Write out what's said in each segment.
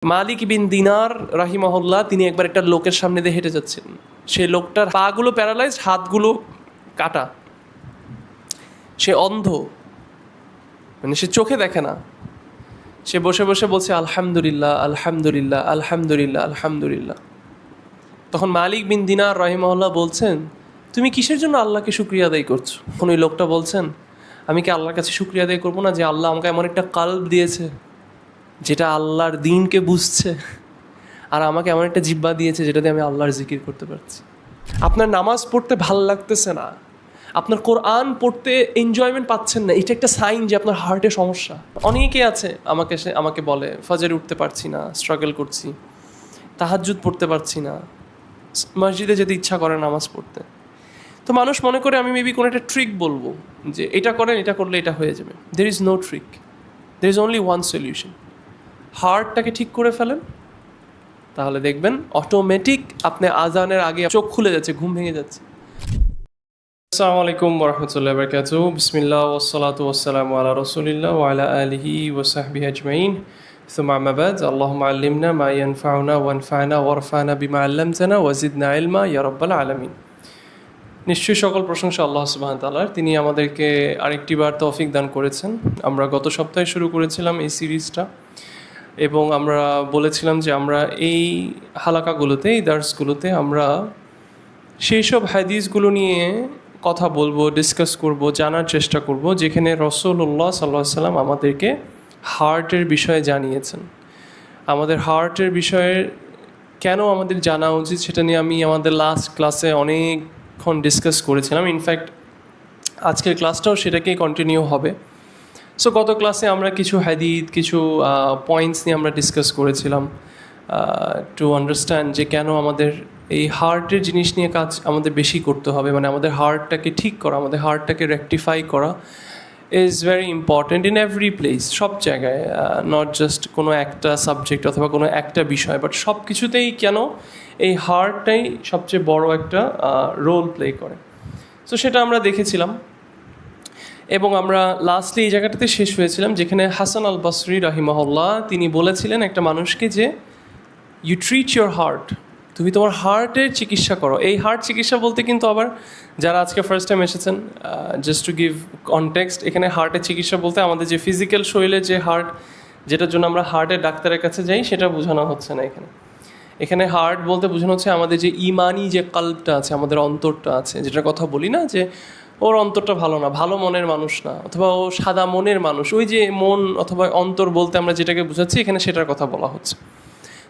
মালিক বিন দিনার রাহিমাহুল্লাহ তিনি একবার একটা লোকের সামনে দিয়ে হেঁটে যাচ্ছেন। সেই লোকটার পাগুলো প্যারালাইজড, হাতগুলো কাটা, সে অন্ধ, মানে সে চোখে দেখে না। সে বসে বসে বলছে আলহামদুলিল্লাহ আলহামদুলিল্লাহ আলহামদুলিল্লাহ আলহামদুলিল্লাহ। তখন মালিক বিন দিনার রাহিমাহুল্লাহ বলছেন, তুমি কিসের জন্য আল্লাহকে শুকরিয়া আদায় করছো? তখন ওই লোকটা বলছেন, আমি কি আল্লাহর কাছে শুকরিয়া আদায় করবো না যে আল্লাহ আমাকে এমন একটা কাল্ব দিয়েছে যেটা আল্লাহর দ্বীনকে বুঝছে, আর আমাকে এমন একটা জিহ্বা দিয়েছে যেটাতে আমি আল্লাহর জিকির করতে পারছি। আপনার নামাজ পড়তে ভাল লাগতেছে না, আপনার কোরআন পড়তে এনজয়মেন্ট পাচ্ছেন না, এটা একটা সাইন যে আপনার হার্টে সমস্যা। অনেকে আছে আমাকে বলে ফজরে উঠতে পারছি না, স্ট্রাগল করছি, তাহাজ্জুদ পড়তে পারছি না, মসজিদে যেতে ইচ্ছা করে নামাজ পড়তে। তো মানুষ মনে করে আমি মেবি কোনো একটা ট্রিক বলবো যে এটা করেন, এটা করলে এটা হয়ে যাবে। There is no trick, there is only one solution. হার্টটাকে ঠিক করে ফেলেন, তাহলে দেখবেন অটোমেটিক আপনি আজানের আগে চোখ খুলে যাচ্ছে, ঘুম ভেঙে যাচ্ছে। আসসালামু আলাইকুম ওরহমতুল্লাহি ওয়া বারাকাতুহু। বিসমিল্লাহ ওয়াসসালাতু ওয়াসসালামু আলা রাসূলিল্লাহ ওয়া আলা আলিহি ওয়া সাহবিহি আজমাইন। সুম্মা আম্মা বাদ। আল্লাহুম্মা আল্লিমনা মা ইয়ানফাউনা ওয়ানফা'না ওয়ারফা'না বিমা আল্লামতানা ওয়া জিদনা ইলমা ইয়া রাব্বাল আলামিন। নিশ্চয়ই সকল প্রশংসা আল্লাহ সুবহানাহু ওয়া তাআলার। তিনি আমাদেরকে আরেকটি বার তৌফিক দান করেছেন। আমরা গত সপ্তাহে শুরু করেছিলাম এই সিরিজটা, এবং আমরা বলেছিলাম যে আমরা এই হালাকাগুলোতে, এই দার্সগুলোতে আমরা সেই সব হাদিসগুলো নিয়ে কথা বলবো, ডিসকাস করব, জানার চেষ্টা করব যেখানে রাসূলুল্লাহ সাল্লাল্লাহু আলাইহি ওয়াসাল্লাম আমাদেরকে হার্টের বিষয়ে জানিয়েছেন। আমাদের হার্টের বিষয়ে কেন আমাদের জানা উচিত সেটা নিয়ে আমি আমাদের লাস্ট ক্লাসে অনেকক্ষণ ডিসকাস করেছিলাম। ইনফ্যাক্ট আজকের ক্লাসটাও সেটাকেই কন্টিনিউ হবে। সো গত ক্লাসে আমরা কিছু হাদিস, কিছু পয়েন্টস নিয়ে আমরা ডিসকাস করেছিলাম টু আন্ডারস্ট্যান্ড যে কেন আমাদের এই হার্টের জিনিস নিয়ে কাজ আমাদের বেশি করতে হবে। মানে আমাদের হার্টটাকে ঠিক করা, আমাদের হার্টটাকে রেকটিফাই করা is very important in every place, সব জায়গায়, নট জাস্ট কোনো একটা সাবজেক্ট অথবা কোনো একটা বিষয়, বাট সব কিছুতেই কেন এই হার্টটাই সবচেয়ে বড় একটা রোল প্লে করে। সো সেটা আমরা দেখেছিলাম, এবং আমরা লাস্টলি এই জায়গাটাতে শেষ হয়েছিলাম যেখানে হাসান আল বসরি রাহিমাহুল্লাহ তিনি বলেছিলেন একটা মানুষকে যে ইউ ট্রিট ইউর হার্ট, তুমি তোমার হার্টের চিকিৎসা করো। এই হার্ট চিকিৎসা বলতে কিন্তু আবার যারা আজকে ফার্স্ট টাইম এসেছেন, জাস্ট টু গিভ কনটেক্সট, এখানে হার্টের চিকিৎসা বলতে আমাদের যে ফিজিক্যাল শরীরের যে হার্ট, যেটার জন্য আমরা হার্টের ডাক্তারের কাছে যাই, সেটা বোঝানো হচ্ছে না এখানে। এখানে হার্ট বলতে বোঝানো হচ্ছে আমাদের যে ইমানি যে কাল্বটা আছে, আমাদের অন্তরটা আছে, যেটার কথা বলি না যে ওর অন্তরটা ভালো না, ভালো মনের মানুষ না, অথবা ও সাদা মনের মানুষ, ওই যে মন অথবা অন্তর বলতে আমরা যেটাকে বোঝাচ্ছি এখানে সেটার কথা বলা হচ্ছে।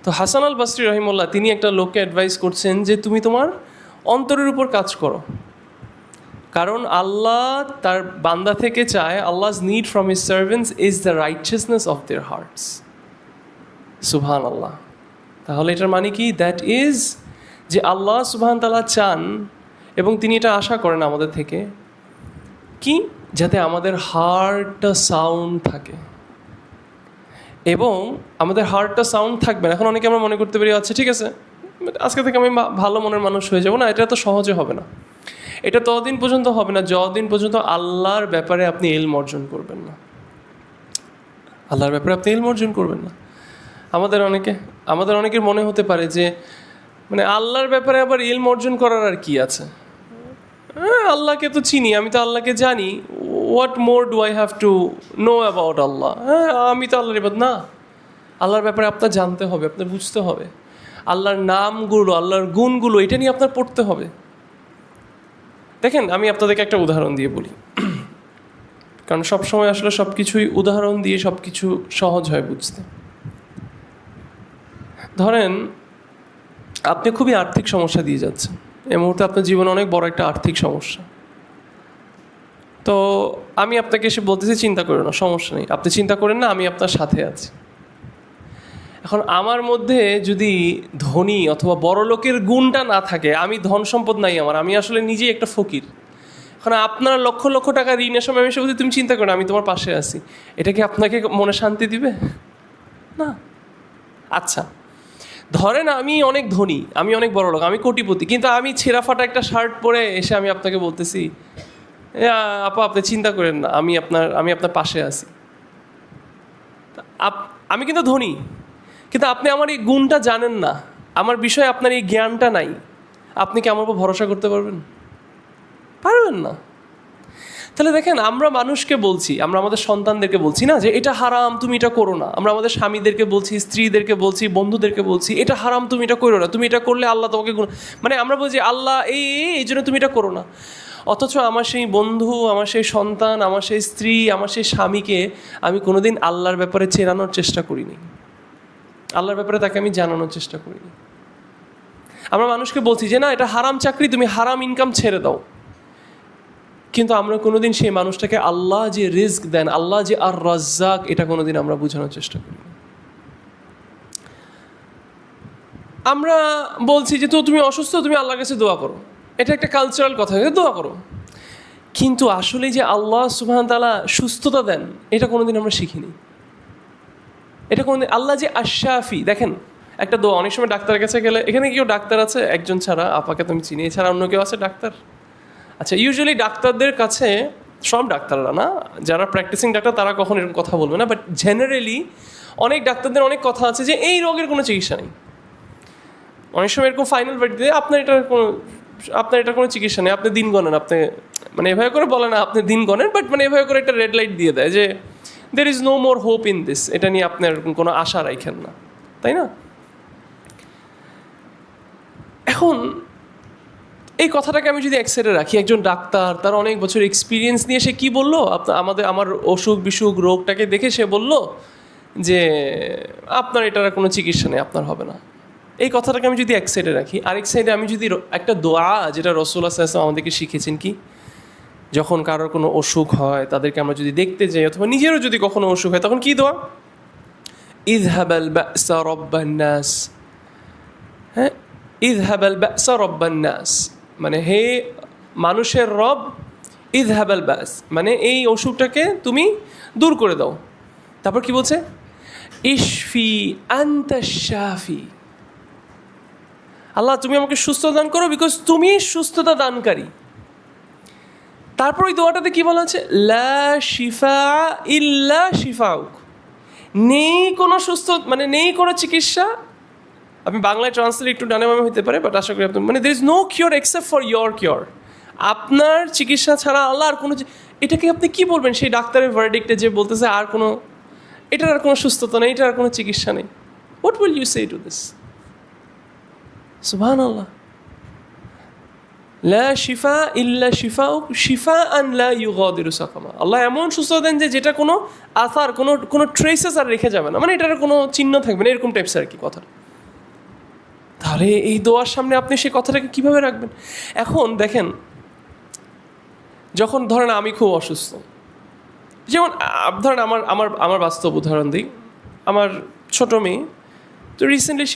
তো হাসান আল বসরি রহিমুল্লাহ তিনি একটা লোককে অ্যাডভাইস করছেন যে তুমি তোমার অন্তরের উপর কাজ করো, কারণ আল্লাহ তার বান্দা থেকে চায়, আল্লাহ's need from his servants is the righteousness of their hearts. সুবহানাল্লাহ। তাহলে এটার মানে কি? দ্যাট ইজ যে আল্লাহ সুবহানাহু তাআলা চান এবং তিনি এটা আশা করেন আমাদের থেকে কি, যাতে আমাদের হার্টটা সাউন্ড থাকে। এবং আমাদের হার্টটা সাউন্ড থাকবে না। এখন অনেকে আমরা মনে করতে পারি আচ্ছা ঠিক আছে, আজকে থেকে আমি ভালো মনের মানুষ হয়ে যাবো না, এটা তো সহজে হবে না। এটা ততদিন পর্যন্ত হবে না যতদিন পর্যন্ত আল্লাহর ব্যাপারে আপনি ইলম অর্জন করবেন না। আল্লাহর ব্যাপারে আপনি ইলম অর্জন করবেন না। আমাদের অনেকের মনে হতে পারে যে মানে আল্লাহর ব্যাপারে আবার ইলম অর্জন করার আর কি আছে, আল্লাহকে তো চিনি, আমি তো আল্লাহকে জানি, what more do I have to know about Allah. আমি তো আল্লাহর ইবাদ না। আল্লাহর ব্যাপারে আপনার জানতে হবে, আপনার বুঝতে হবে, আল্লাহর নামগুলো, আল্লাহর গুণগুলো, এটা নিয়ে আপনার পড়তে হবে। দেখেন আমি আপনাদেরকে একটা উদাহরণ দিয়ে বলি, কারণ সবসময় আসলে সব কিছুই উদাহরণ দিয়ে সব কিছু সহজ হয় বুঝতে। ধরেন আপনি খুবই আর্থিক সমস্যা দিয়ে যাচ্ছেন, এই মুহূর্তে আপনার জীবনে অনেক বড় একটা আর্থিক সমস্যা। তো আমি আপনাকে এসে বলতেছি চিন্তা করেন না, সমস্যা নেই, আপনি চিন্তা করেন না, আমি আপনার সাথে আছি। এখন আমার মধ্যে যদি ধনী অথবা বড় লোকের গুণটা না থাকে, আমি ধন সম্পদ নাই আমার, আমি আসলে নিজেই একটা ফকির। এখন আপনার লক্ষ লক্ষ টাকা ঋণের সময় আমি এসে বলছি তুমি চিন্তা করো না, আমি তোমার পাশে আছি, এটা কি আপনাকে মনে শান্তি দিবে? না। আচ্ছা ধরেন আমি অনেক ধনী, আমি অনেক বড় লোক, আমি কোটিপতি, কিন্তু আমি ছেঁড়া ফাটা একটা শার্ট পরে এসে আমি আপনাকে বলতেছি আপা আপনি চিন্তা করেন না, আমি আপনার পাশে আছি। আমি কিন্তু ধনী, কিন্তু আপনি আমার এই গুণটা জানেন না, আমার বিষয়ে আপনার এই জ্ঞানটা নাই, আপনি কি আমার উপর ভরসা করতে পারবেন? পারবেন না। তাহলে দেখেন, আমরা মানুষকে বলছি, আমরা আমাদের সন্তানদেরকে বলছি না যে এটা হারাম, তুমি এটা করো না। আমরা আমাদের স্বামীদেরকে বলছি, স্ত্রীদেরকে বলছি, বন্ধুদেরকে বলছি এটা হারাম, তুমি এটা করো না, তুমি এটা করলে আল্লাহ তোমাকে মানে আমরা বলছি আল্লাহ এই জন্য তুমি এটা করো না। অথচ আমার সেই বন্ধু, আমার সেই সন্তান, আমার সেই স্ত্রী, আমার সেই স্বামীকে আমি কোনোদিন আল্লাহর ব্যাপারে চেনানোর চেষ্টা করিনি, আল্লাহর ব্যাপারে তাকে আমি জানানোর চেষ্টা করিনি। আমরা মানুষকে বলছি যে না এটা হারাম চাকরি, তুমি হারাম ইনকাম ছেড়ে দাও, কিন্তু আমরা কোনোদিন সেই মানুষটাকে আল্লাহ যে রিজক দেন, আল্লাহ যে আর রাজ্জাক, এটা কোনোদিন আমরা বোঝানোর চেষ্টা করি। আমরা বলছি যে তুমি অসুস্থ, তুমি আল্লাহর কাছে দোয়া করো, এটা একটা কালচারাল কথা, দোয়া করো। কিন্তু আসলে যে আল্লাহ সুবহানাহু ওয়া তাআলা সুস্থতা দেন, এটা কোনোদিন আমরা শিখিনি। এটা কোনোদিন আল্লাহ যে আশ-শাফি, দেখেন একটা দোয়া, অনেক সময় ডাক্তারের কাছে গেলে, এখানে কেউ ডাক্তার আছে? একজন ছাড়া, আপাকে তুমি চিনি, এছাড়া অন্য কেউ আছে ডাক্তার? আচ্ছা, ইউজুয়ালি ডাক্তারদের কাছে, সব ডাক্তাররা না, যারা প্র্যাকটিসিং ডাক্তার তারা কখন এরকম কথা বলবে না, বাট জেনারেলি অনেক ডাক্তারদের অনেক কথা আছে যে এই রোগের কোনো চিকিৎসা নেই। অনেক সময় এরকম ফাইনাল ভার্ডিক্ট দিয়ে আপনার এটার কোনো চিকিৎসা নেই, আপনি দিন গণেন, আপনি মানে এভাবে করে বলে না আপনি দিন গণেন, বাট মানে এভাবে করে একটা রেড লাইট দিয়ে দেয় যে there is no more hope in this, এটা নিয়ে আপনি এরকম কোনো আশা রাখেন না, তাই না? এখন এই কথাটাকে আমি যদি এক সাইডে রাখি, একজন ডাক্তার তার অনেক বছর এক্সপিরিয়েন্স নিয়ে সে কী বললো, আমার অসুখ বিসুখ রোগটাকে দেখে সে বলল যে আপনার এটার কোনো চিকিৎসা নেই, আপনার হবে না। এই কথাটাকে আমি যদি এক সাইডে রাখি, আরেক সাইডে আমি যদি একটা দোয়া, যেটা রাসূলুল্লাহ সাল্লাল্লাহু আলাইহি ওয়াসাল্লাম আমাদেরকে শিখেছেন, কি যখন কারোর কোনো অসুখ হয় তাদেরকে আমরা যদি দেখতে যাই, অথবা নিজেরও যদি কখনো অসুখ হয়, তখন কি দোয়া? ইযহাবাল বা'সা রাব্বান নাস, হ্যাঁ, ইযহাবাল বা'সা রাব্বান নাস, মানে হে মানুষের রব, ইযহাবাল বাস মানে এই অসুখটাকে তুমি দূর করে দাও। তারপর কি বলছে? ইশফি আনতা শাফি, আল্লাহ তুমি আমাকে সুস্থতা দান করো, বিকজ তুমি সুস্থতা দানকারী। তারপর ওই দোয়াটাতে কি বলা আছে? লা শিফা ইল্লা শিফাউক, নেই কোনো সুস্থ, মানে নেই কোনো চিকিৎসা, আমি বাংলায় ট্রান্সলেট একটু ডানে বামে হতে পারে, বাট আশা করি আপনি, মানে there is no cure except for your cure, আপনার চিকিৎসা ছাড়া আল্লাহ আর কোনো, এটাকে আপনি কি বলবেন সেই ডাক্তারের ভার্ডিক্টে যে বলতেছে আর কোনো, এটার আর কোনো সুস্থতা নেই, এটার আর কোনো চিকিৎসা নেই? What will you say to this? সুবহানাল্লাহ। লা শিফা ইল্লা শিফাউক শিফাআন লা ইউগাদিরু সাকামা, আল্লাহ এমন সুস্থতা দেন যে যেটা কোনো আসার, কোনো ট্রেসেস আর রেখে যাবে না, মানে এটার কোনো চিহ্ন থাকবে না, এরকম টাইপস আর কি কথা। তাহলে এই দোয়ার সামনে আপনি সেই কথাটাকে কীভাবে রাখবেন? এখন দেখেন, যখন ধরেন আমি খুব অসুস্থ, যেমন ধরেন আমার বাস্তব উদাহরণ দিই, আমার ছোটো মেয়ে, তো রিসেন্টলি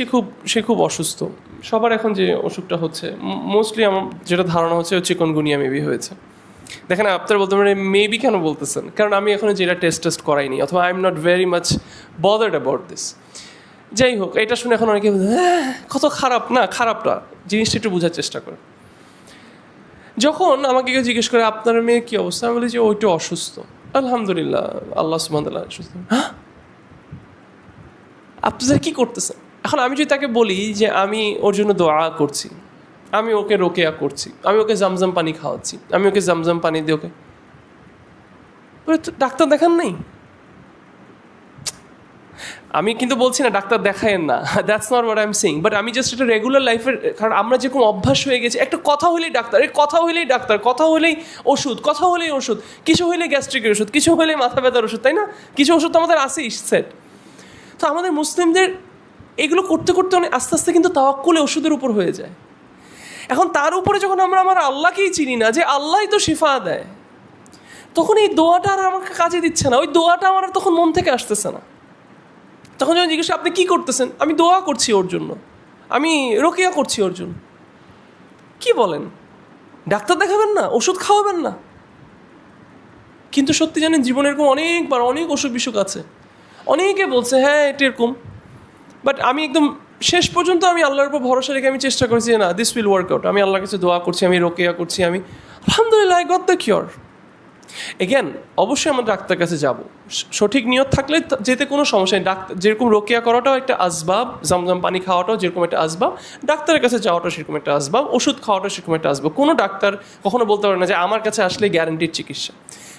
সে খুব অসুস্থ। সবার এখন যে অসুখটা হচ্ছে, মোস্টলি আমার যেটা ধারণা হচ্ছে চিকনগুনিয়া মেবি হয়েছে। দেখেন, আপনারা বলতে পারেন মেবি কেন বলতেছেন, কারণ আমি এখনও যেটা টেস্ট করাইনি, অথবা I am not very much bothered about this. যাই হোক, এটা শুনে এখন অনেকে কত খারাপ না, খারাপটা জিনিসটা একটু বোঝার চেষ্টা করে। যখন আমাকে কেউ জিজ্ঞেস করে আপনার মেয়ের কী অবস্থা, আমি বলি যে ওইটা অসুস্থ, আলহামদুলিল্লাহ, আল্লাহ সুবহানাহু ওয়া তাআলা সুস্থ। হ্যাঁ, আপনারা কী করতেছেন? এখন আমি যদি তাকে বলি যে আমি ওর জন্য দোয়া করছি, আমি ওকে রোকেয়া করছি, আমি ওকে জামজাম পানি খাওয়াচ্ছি, আমি ওকে জামজাম পানি দিয়ে ওকে, ডাক্তার দেখান নাই? আমি কিন্তু বলছি না ডাক্তার দেখায়েন না, that's not what I am saying, but আমি জাস্ট এটা রেগুলার লাইফের, কারণ আমরা যেরকম অভ্যাস হয়ে গেছি, একটা কথা হলেই ডাক্তার, কথা হলেই ডাক্তার, কথা হলেই ওষুধ, কথা হলেই ওষুধ, কিছু হলেই গ্যাস্ট্রিকের ওষুধ, কিছু হলেই মাথা ব্যথার ওষুধ, তাই না? কিছু ওষুধ তো আমাদের আসেই সেট। তো আমাদের মুসলিমদের এগুলো করতে করতে অনেক আস্তে আস্তে কিন্তু তাওয়াক্কুল ওষুধের উপর হয়ে যায়। এখন তার উপরে যখন আমরা আমার আল্লাহকেই চিনি না, যে আল্লাহই তো শিফা দেয়, তখন এই দোয়াটা আর আমাকে কাজে দিচ্ছে না, ওই দোয়াটা আমার তখন মন থেকে আসতেছে না। তখন যখন জিজ্ঞেস আপনি কী করতেছেন, আমি দোয়া করছি ওর জন্য, আমি রোকেয়া করছি ওর জন্য। কি বলেন? ডাক্তার দেখাবেন না, ওষুধ খাওয়াবেন না? কিন্তু সত্যি জানেন, জীবনে এরকম অনেকবার অনেক অসুখ বিসুখ আছে, অনেকে বলছে হ্যাঁ এটা এরকম, বাট আমি একদম শেষ পর্যন্ত আমি আল্লাহর উপর ভরসা রেখে আমি চেষ্টা করছি যে না, দিস উইল ওয়ার্ক আউট। আমি আল্লাহর কাছে দোয়া করছি, আমি রোকেয়া করছি, আমি আলহামদুলিল্লাহ I got the cure. Again অবশ্যই আমরা ডাক্তার কাছে যাব, সঠিক নিয়ত থাকলে যেতে কোনো সমস্যা নেই। ডাক্তার যেরকম রোকেয়া করাটাও একটা আসবাব, জমজম পানি খাওয়াটাও যেরকম একটা আসবাব, ডাক্তারের কাছে যাওয়াটাও সেরকম একটা আসবাব, ওষুধ খাওয়াটাও সেরকম একটা আসবাব। কোনো ডাক্তার কখনো বলতে পারে না যে আমার কাছে আসলে গ্যারান্টির চিকিৎসা।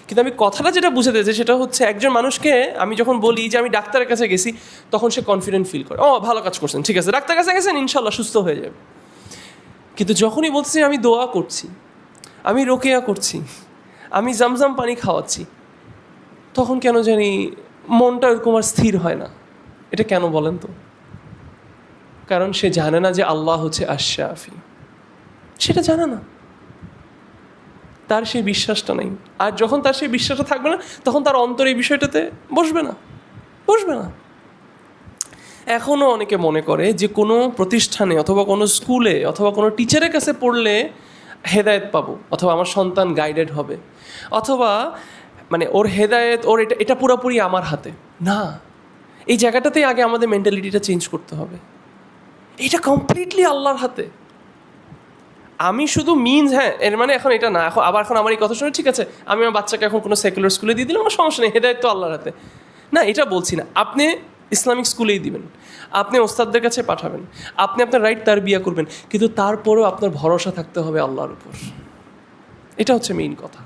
কিন্তু আমি কথাটা যেটা বুঝাতে চাই সেটা হচ্ছে, একজন মানুষকে আমি যখন বলি যে আমি ডাক্তারের কাছে গেছি, তখন সে কনফিডেন্ট ফিল করে, ও ভালো কাজ করছেন, ঠিক আছে ডাক্তার কাছে গেছেন, ইনশাল্লাহ সুস্থ হয়ে যাবে। কিন্তু যখনই বলছি আমি দোয়া করছি, আমি রোকেয়া করছি, আমি জামজাম পানি খাওয়াচ্ছি, তখন কেন জানি মনটা এরকম আর স্থির হয় না। এটা কেন বলেন তো? কারণ সে জানে না যে আল্লাহ হচ্ছে আশ-শাফি, সেটা জানে না, তার সেই বিশ্বাসটা নেই। আর যখন তার সেই বিশ্বাসটা থাকবে না, তখন তার অন্তর এই বিষয়টাতে বসবে না। এখনও অনেকে মনে করে যে কোনো প্রতিষ্ঠানে অথবা কোনো স্কুলে অথবা কোনো টিচারের কাছে পড়লে হেদায়েত পাবো, অথবা আমার সন্তান গাইডেড হবে, অথবা মানে ওর হেদায়েত, ওর এটা পুরোপুরি আমার হাতে। না, এই জায়গাটাতেই আগে আমাদের মেন্টালিটিটা চেঞ্জ করতে হবে। এটা কমপ্লিটলি আল্লাহর হাতে। আমি শুধু মিনস, হ্যাঁ এর মানে এখন এটা না, এখন আমার এই কথা শুনে ঠিক আছে আমি আমার বাচ্চাকে এখন কোনো সেকুলার স্কুলে দিয়ে দিলাম, আমার সমস্যা নেই, হেদায়েত তো আল্লাহর হাতে। না, এটা বলছি না। আপনি ইসলামিক স্কুলেই দিবেন, আপনি ওস্তাদদের কাছে পাঠাবেন, আপনি আপনার রাইট তারবিয়া করবেন, কিন্তু তারপরেও আপনার ভরসা থাকতে হবে আল্লাহর উপর। এটা হচ্ছে মেইন কথা।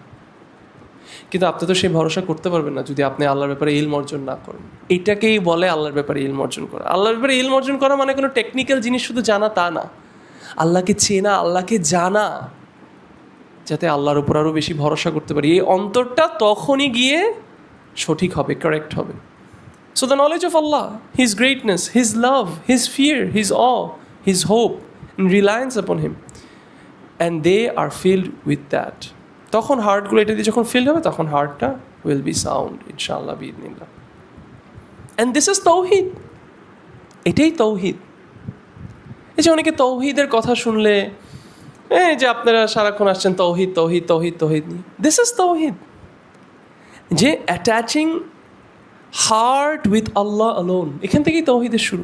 কিন্তু আপনি তো সেই ভরসা করতে পারবেন না যদি আপনি আল্লাহর ব্যাপারে ইলম অর্জন না করেন। এটাকেই বলে আল্লাহর ব্যাপারে ইলম অর্জন করা। আল্লাহর ব্যাপারে ইলম অর্জন করা মানে কোনো টেকনিক্যাল জিনিস শুধু জানা তা না, আল্লাহকে চেনা, আল্লাহকে জানা, যাতে আল্লাহর উপর আরও বেশি ভরসা করতে পারি। এই অন্তরটা তখনই গিয়ে সঠিক হবে, কারেক্ট হবে। So the knowledge of Allah, His greatness, His love, His fear, His awe, His hope and reliance upon Him, and they are filled with that. তখন হার্টগুলো এটা দিয়ে যখন ফিল হবে, তখন হার্টটা will be sound, ইনশাআল্লাহ বিইذنিল্লাহ। And this is তৌহিদ। এটাই তৌহিদ। এই যে অনেকে তৌহিদের কথা শুনলে, এই যে আপনারা সারাক্ষণ আসছেন তৌহিদ তৌহিদ তৌহিদ তৌহিদ নিয়ে, দিস ইজ তৌহিদ, যে attaching heart with Allah alone, এখান থেকেই তৌহিদের শুরু,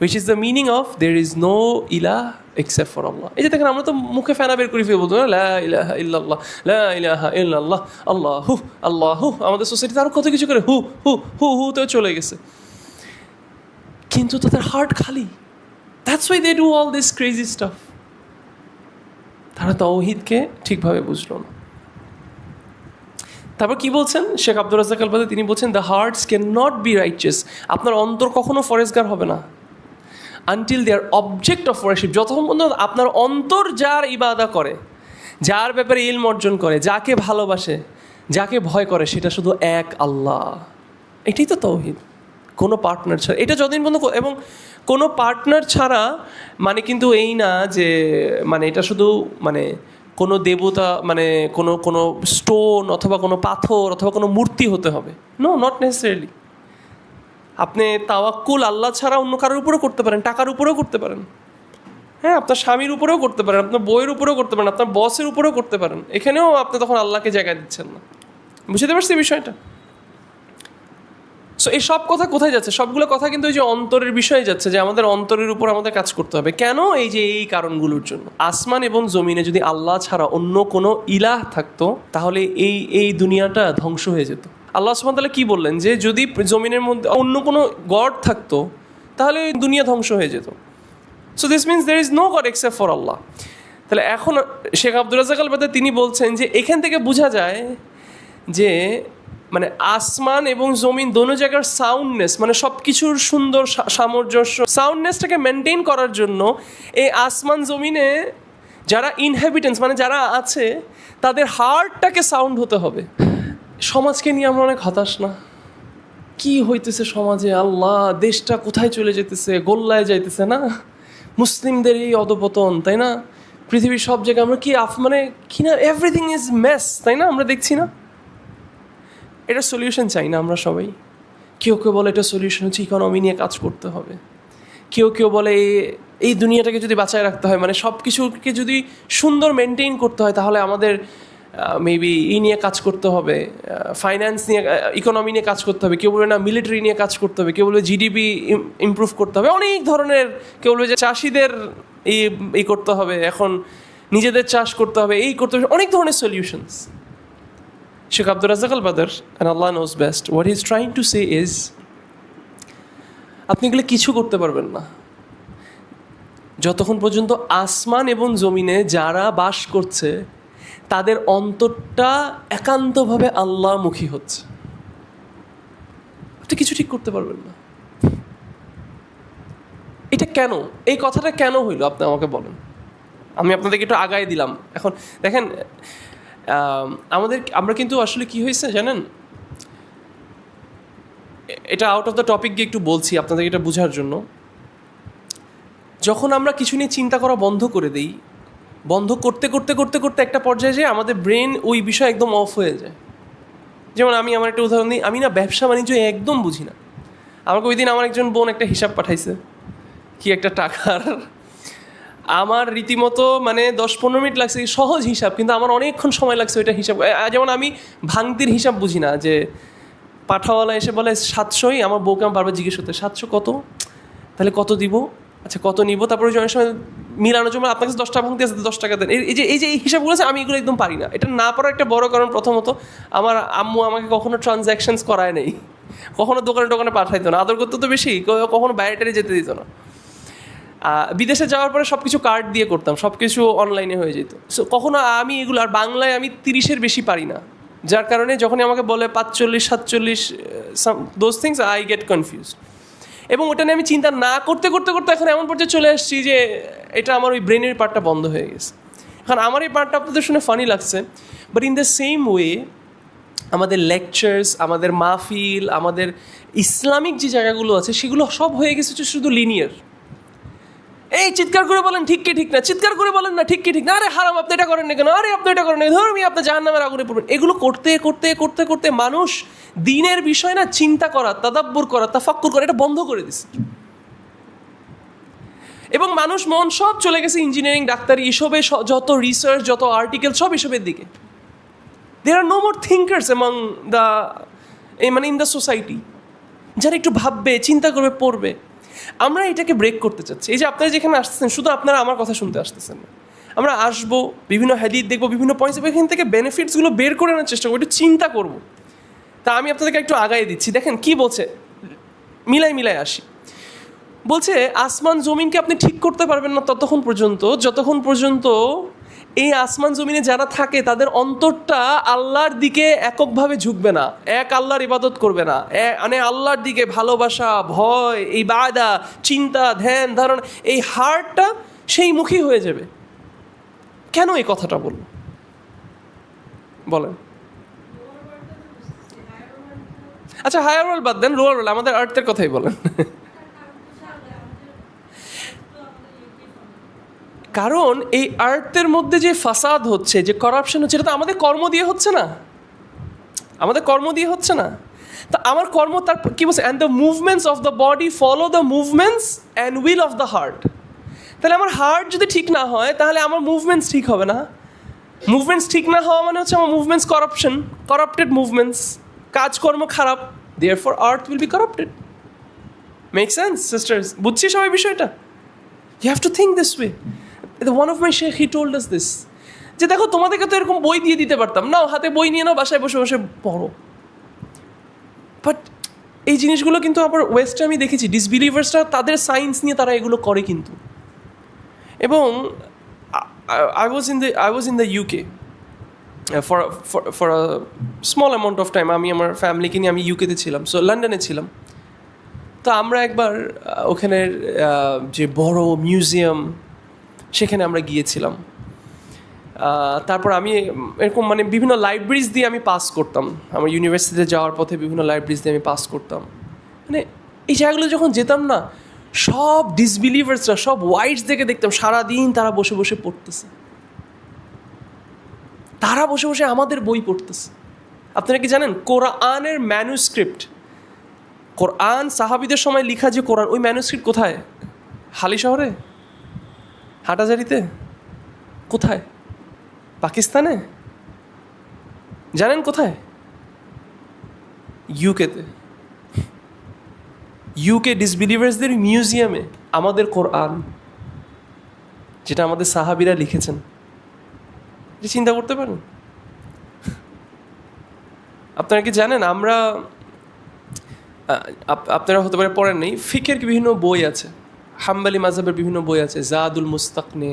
which is the meaning of there is no ilah except for Allah. এই যে দেখেন আমরা তো মুখে ফেনা বের করে ফেলবো, লা ইলাহা ইল্লাল্লাহ, লা ইলাহা ইল্লাল্লাহ, আল্লাহু আল্লাহু। আমাদের সোসাইটিতে আরও কত কিছু করে হু হু হু হুতেও চলে গেছে, কিন্তু তাদের হার্ট খালি। That's why they do all this crazy stuff. তারা তাওহীদকে ঠিকভাবে বুঝলো না। তারপর কি বলছেন শেখ আব্দুর রাজ্জাক আল বাদী? তিনি বলছেন the hearts can not be righteous. আপনার অন্তর কখনো ফরেজগার হবে না until their object of worship, যতক্ষণ পর্যন্ত আপনার অন্তর যার ইবাদা করে, যার ব্যাপারে ইলম অর্জন করে, যাকে ভালোবাসে, যাকে ভয় করে, সেটা শুধু এক আল্লাহ। এটাই তো তাওহীদ, কোনো পার্টনার ছাড়া। এটা যতদিন পর্যন্ত, এবং কোনো পার্টনার ছাড়া মানে কিন্তু এই না যে মানে এটা শুধু মানে কোনো দেবতা, মানে কোনো কোনো স্টোন অথবা কোনো পাথর অথবা কোনো মূর্তি হতে হবে। No, not necessarily. আপনি তাওয়াক্কুল আল্লাহ ছাড়া অন্য কারোর উপরেও করতে পারেন, টাকার উপরেও করতে পারেন, হ্যাঁ আপনার স্বামীর উপরেও করতে পারেন, আপনার বইয়ের উপরেও করতে পারেন, আপনার বসের উপরেও করতে পারেন। এখানেও আপনি তখন আল্লাহকে জায়গা দিচ্ছেন না। বুঝতে পারছি বিষয়টা? সো এই সব কথা কোথায় যাচ্ছে? সবগুলো কথা কিন্তু এই যে অন্তরের বিষয়ে যাচ্ছে, যে আমাদের অন্তরের উপর আমাদের কাজ করতে হবে। কেন? এই যে এই কারণগুলোর জন্য। আসমান এবং জমিনে যদি আল্লাহ ছাড়া অন্য কোনো ইলাহ থাকতো, তাহলে এই দুনিয়াটা ধ্বংস হয়ে যেত। আল্লাহ সুবহানাহু ওয়া তাআলা কি বললেন? যে যদি জমিনের মধ্যে অন্য কোনো গড থাকতো, তাহলে দুনিয়া ধ্বংস হয়ে যেত। So this means there is no god except for Allah. তাহলে এখন শেখ আব্দুর রাজ্জাক আল বাদী তিনি বলছেন যে এখান থেকে বোঝা যায় যে মানে আসমান এবং জমিন দোনো জায়গার সাউন্ডনেস, মানে সব কিছুর সুন্দর সামঞ্জস্য, সাউন্ডনেসটাকে মেনটেন করার জন্য এই আসমান জমিনে যারা ইনহ্যাবিটেন্টস, মানে যারা আছে, তাদের হার্টটাকে সাউন্ড হতে হবে। সমাজকে নিয়ে আমরা অনেক হতাশ না? কি হইতেছে সমাজে, আল্লাহ, দেশটা কোথায় চলে যেতেছে, গোল্লায় যাইতেছে না? মুসলিমদের এই অধপতন, তাই না? পৃথিবীর সব জায়গায় আমরা কি মানে কি না, এভরিথিং ইজ মেস, তাই না? আমরা দেখছি না? এটা সলিউশন চাই না আমরা সবাই? কেউ কেউ বলে এটা সলিউশন হচ্ছে ইকোনমি নিয়ে কাজ করতে হবে, কেউ কেউ বলে এই দুনিয়াটাকে যদি বাঁচায় রাখতে হয়, মানে সব কিছুকে যদি সুন্দর মেনটেন করতে হয়, তাহলে আমাদের মেবি নিয়ে কাজ করতে হবে, ফাইন্যান্স নিয়ে, ইকোনমি নিয়ে কাজ করতে হবে। কেউ বলবে না মিলিটারি নিয়ে কাজ করতে হবে, কেউ বলবে জিডিপি ইমপ্রুভ করতে হবে, অনেক ধরনের। কেউ বলবে যে চাষিদের এই করতে হবে, এখন নিজেদের চাষ করতে হবে, এই করতে হবে, অনেক ধরনের solutions. Sheikh Abdul Razak Al-Badr, and Allah knows best, what he's trying to say is, আপনি এগুলো কিছু করতে পারবেন না যতক্ষণ পর্যন্ত আসমান এবং জমিনে যারা বাস করছে তাদের অন্তরটা একান্তভাবে আল্লাহমুখী হচ্ছে। আপনি কিছু ঠিক করতে পারবেন না। এটা কেন, এই কথাটা কেন হইল আপনি আমাকে বলেন। আমি আপনাদেরকে একটু আগায় দিলাম। এখন দেখেন, আমরা কিন্তু আসলে কি হয়েছে জানেন, এটা আউট অফ দ্য টপিক গিয়ে একটু বলছি আপনাদেরকে এটা বোঝার জন্য। যখন আমরা কিছু নিয়ে চিন্তা করা বন্ধ করে দিই, বন্ধ করতে করতে করতে করতে একটা পর্যায়ে যায় আমাদের ব্রেন ওই বিষয় একদম অফ হয়ে যায়। যেমন আমি আমার একটা উদাহরণ দিই, আমি না ব্যবসা বাণিজ্য একদম বুঝি না। আমাকে ওই দিন আমার একজন বোন একটা হিসাব পাঠাইছে কি একটা টাকার, আমার রীতিমতো মানে 10-15 মিনিট লাগছে, সহজ হিসাব, কিন্তু আমার অনেকক্ষণ সময় লাগছে ওইটা হিসাব। যেমন আমি ভাঙতির হিসাব বুঝি না, যে পাঠাওয়ালা এসে বলে 700, আমার বউকে আমার বারবার জিজ্ঞেস করতে 700 কত, তাহলে কত দিব, আচ্ছা কত নিব, তারপরে অনেক সময় মিলানোর জন্য আপনার কাছে 10টা ভাঙতে আছে 10 টাকা দেন। এই যে এই হিসাবগুলো আছে, আমি এগুলো একদম পারি না। এটা না পারার একটা বড় কারণ, প্রথমত আমার আম্মু আমাকে কখনো ট্রানজ্যাকশনস করায় নেই, কখনো দোকানে পাঠাইতো না, আদর করতে তো বেশি, কখনো বাইরে যেতে দিত না। বিদেশে যাওয়ার পরে সব কিছু কার্ড দিয়ে করতাম, সব কিছু অনলাইনে হয়ে যেত। সো কখনো আমি এগুলো, আর বাংলায় আমি 30-এর বেশি পারি না, যার কারণে যখনই আমাকে বলে 45-47 those things I get confused. এবং ওটা নিয়ে আমি চিন্তা না করতে করতে করতে এখন এমন পর্যায়ে চলে আসছি যে এটা আমার ওই ব্রেনের পার্টটা বন্ধ হয়ে গেছে। এখন আমার এই পার্টটা আপনাদের শুনে ফানি লাগছে, but in the same way আমাদের লেকচার্স, আমাদের মাহফিল, আমাদের ইসলামিক যে জায়গাগুলো আছে সেগুলো সব হয়ে গেছে শুধু লিনিয়ার। এই চিৎকার করে বলেন ঠিক কি ঠিক না, চিৎকার করে বলেন না ঠিক কি ঠিক না, আরে হারাম আপনি এটা করেন না কেন, আরে আপনি এটা করেন না, ধরুন আপনি জাহান্নামের আগুনে পড়বেন। এগুলো করতে করতে করতে করতে মানুষ দিনের বিষয় না চিন্তা করা, তাদাব্বুর করা, তাফাক্কুর করা, এটা বন্ধ করে দিছে। এবং মানুষ মন সব চলে গেছে ইঞ্জিনিয়ারিং, ডাক্তারি, এসবে, যত রিসার্চ, যত আর্টিকেল, সব এসবের দিকে। There are no more thinkers among the মানে ইন দ্য সোসাইটি, যারা একটু ভাববে, চিন্তা করবে, পড়বে। আমরা এটাকে ব্রেক করতে চাচ্ছি। এই যে আপনারা যেখানে আসতেছেন, শুধু আপনারা আমার কথা শুনতে আসতেছেন না, আমরা আসবো, বিভিন্ন হাদিস দেখবো, বিভিন্ন পয়েন্টস, এখান থেকে বেনিফিটসগুলো বের করে আনার চেষ্টা করবো, একটু চিন্তা করবো। তা আমি আপনাদেরকে একটু আগায় দিচ্ছি। দেখেন কি বলছে, মিলাই আসি। বলছে আসমান জমিনকে আপনি ঠিক করতে পারবেন না যতক্ষণ পর্যন্ত এই আসমান জমিনে যারা থাকে তাদের অন্তরটা আল্লাহর দিকে এককভাবে ঝুঁকবে না, এক আল্লাহর ইবাদত করবে না, মানে আল্লাহর দিকে ভালোবাসা, ভয়, ইবাদা, চিন্তা, ধ্যান ধারণা, এই হার্টটা সেই মুখী হয়ে যাবে। কেন এই কথাটা বলেন? আচ্ছা হায়ার ওয়ার্ল্ড বাদ দেন, লোয়ার ওয়ার্ল্ড, আমাদের আর্থের কথাই বলেন। কারণ এই আর্থের মধ্যে যে ফাসাদ হচ্ছে, যে করাপশন হচ্ছে, এটা তো আমাদের কর্ম দিয়ে হচ্ছে না, তা আমার কর্ম, তার কি বলছে, and the movements of the body follow the movements and will of the heart. তাহলে আমার হার্ট যদি ঠিক না হয় তাহলে আমার মুভমেন্টস ঠিক হবে না। মুভমেন্টস ঠিক না হওয়া মানে হচ্ছে আমার মুভমেন্টস করাপ্টেড মুভমেন্টস, কাজকর্ম খারাপ, therefore earth will be corrupted. Make sense sisters? বুঝছি সবাই বিষয়টা? You have to think this way. One of my শেখ, হি টোল্ড আস দিস, যে দেখো তোমাদেরকে তো এরকম বই দিয়ে দিতে পারতাম, নাও হাতে বই নিয়ে নাও, বাসায় বসে বসে পড়ো। বাট এই জিনিসগুলো কিন্তু আবার ওয়েস্টে আমি দেখেছি ডিসবিলিভার্সরা তাদের সায়েন্স নিয়ে তারা এগুলো করে কিন্তু। এবং I was in the UK for a small amount of time. আমি আমার ফ্যামিলিকে নিয়ে আমি ইউকেতে ছিলাম, সো লন্ডনে ছিলাম। তো আমরা একবার ওখানের যে বড় মিউজিয়াম, সেখানে আমরা গিয়েছিলাম। তারপর আমি এরকম মানে বিভিন্ন লাইব্রেরিজ দিয়ে আমি পাস করতাম, আমার ইউনিভার্সিটিতে যাওয়ার পথে বিভিন্ন লাইব্রেরিজ দিয়ে আমি পাস করতাম। মানে এই জায়গাগুলো যখন যেতাম না, সব ডিসবিলিভার্সরা, সব হোয়াইটস দেখে দেখতাম সারাদিন তারা বসে বসে পড়তেছে, তারা বসে বসে আমাদের বই পড়তেছে। আপনারা কি জানেন কোরআনের ম্যানুস্ক্রিপ্ট, কোরআন সাহাবীদের সময় লেখা যে কোরআন, ওই ম্যানুস্ক্রিপ্ট কোথায়? হালি শহরে, হাটাজারিতে, কোথায়? পাকিস্তানে? জানেন কোথায়? ইউকেতে। ইউকে ডিসবিলিভার্সদের মিউজিয়ামে আমাদের কোরআন, যেটা আমাদের সাহাবীরা লিখেছেন, চিন্তা করতে পারেন? আপনারা কি জানেন আমরা আপনারা হতে পারে পড়েন নেই, ফিকের বিভিন্ন বই আছে, হাম্বালি মাযহাবের বিভিন্ন বই আছে, জাদুল মুস্তাকনে,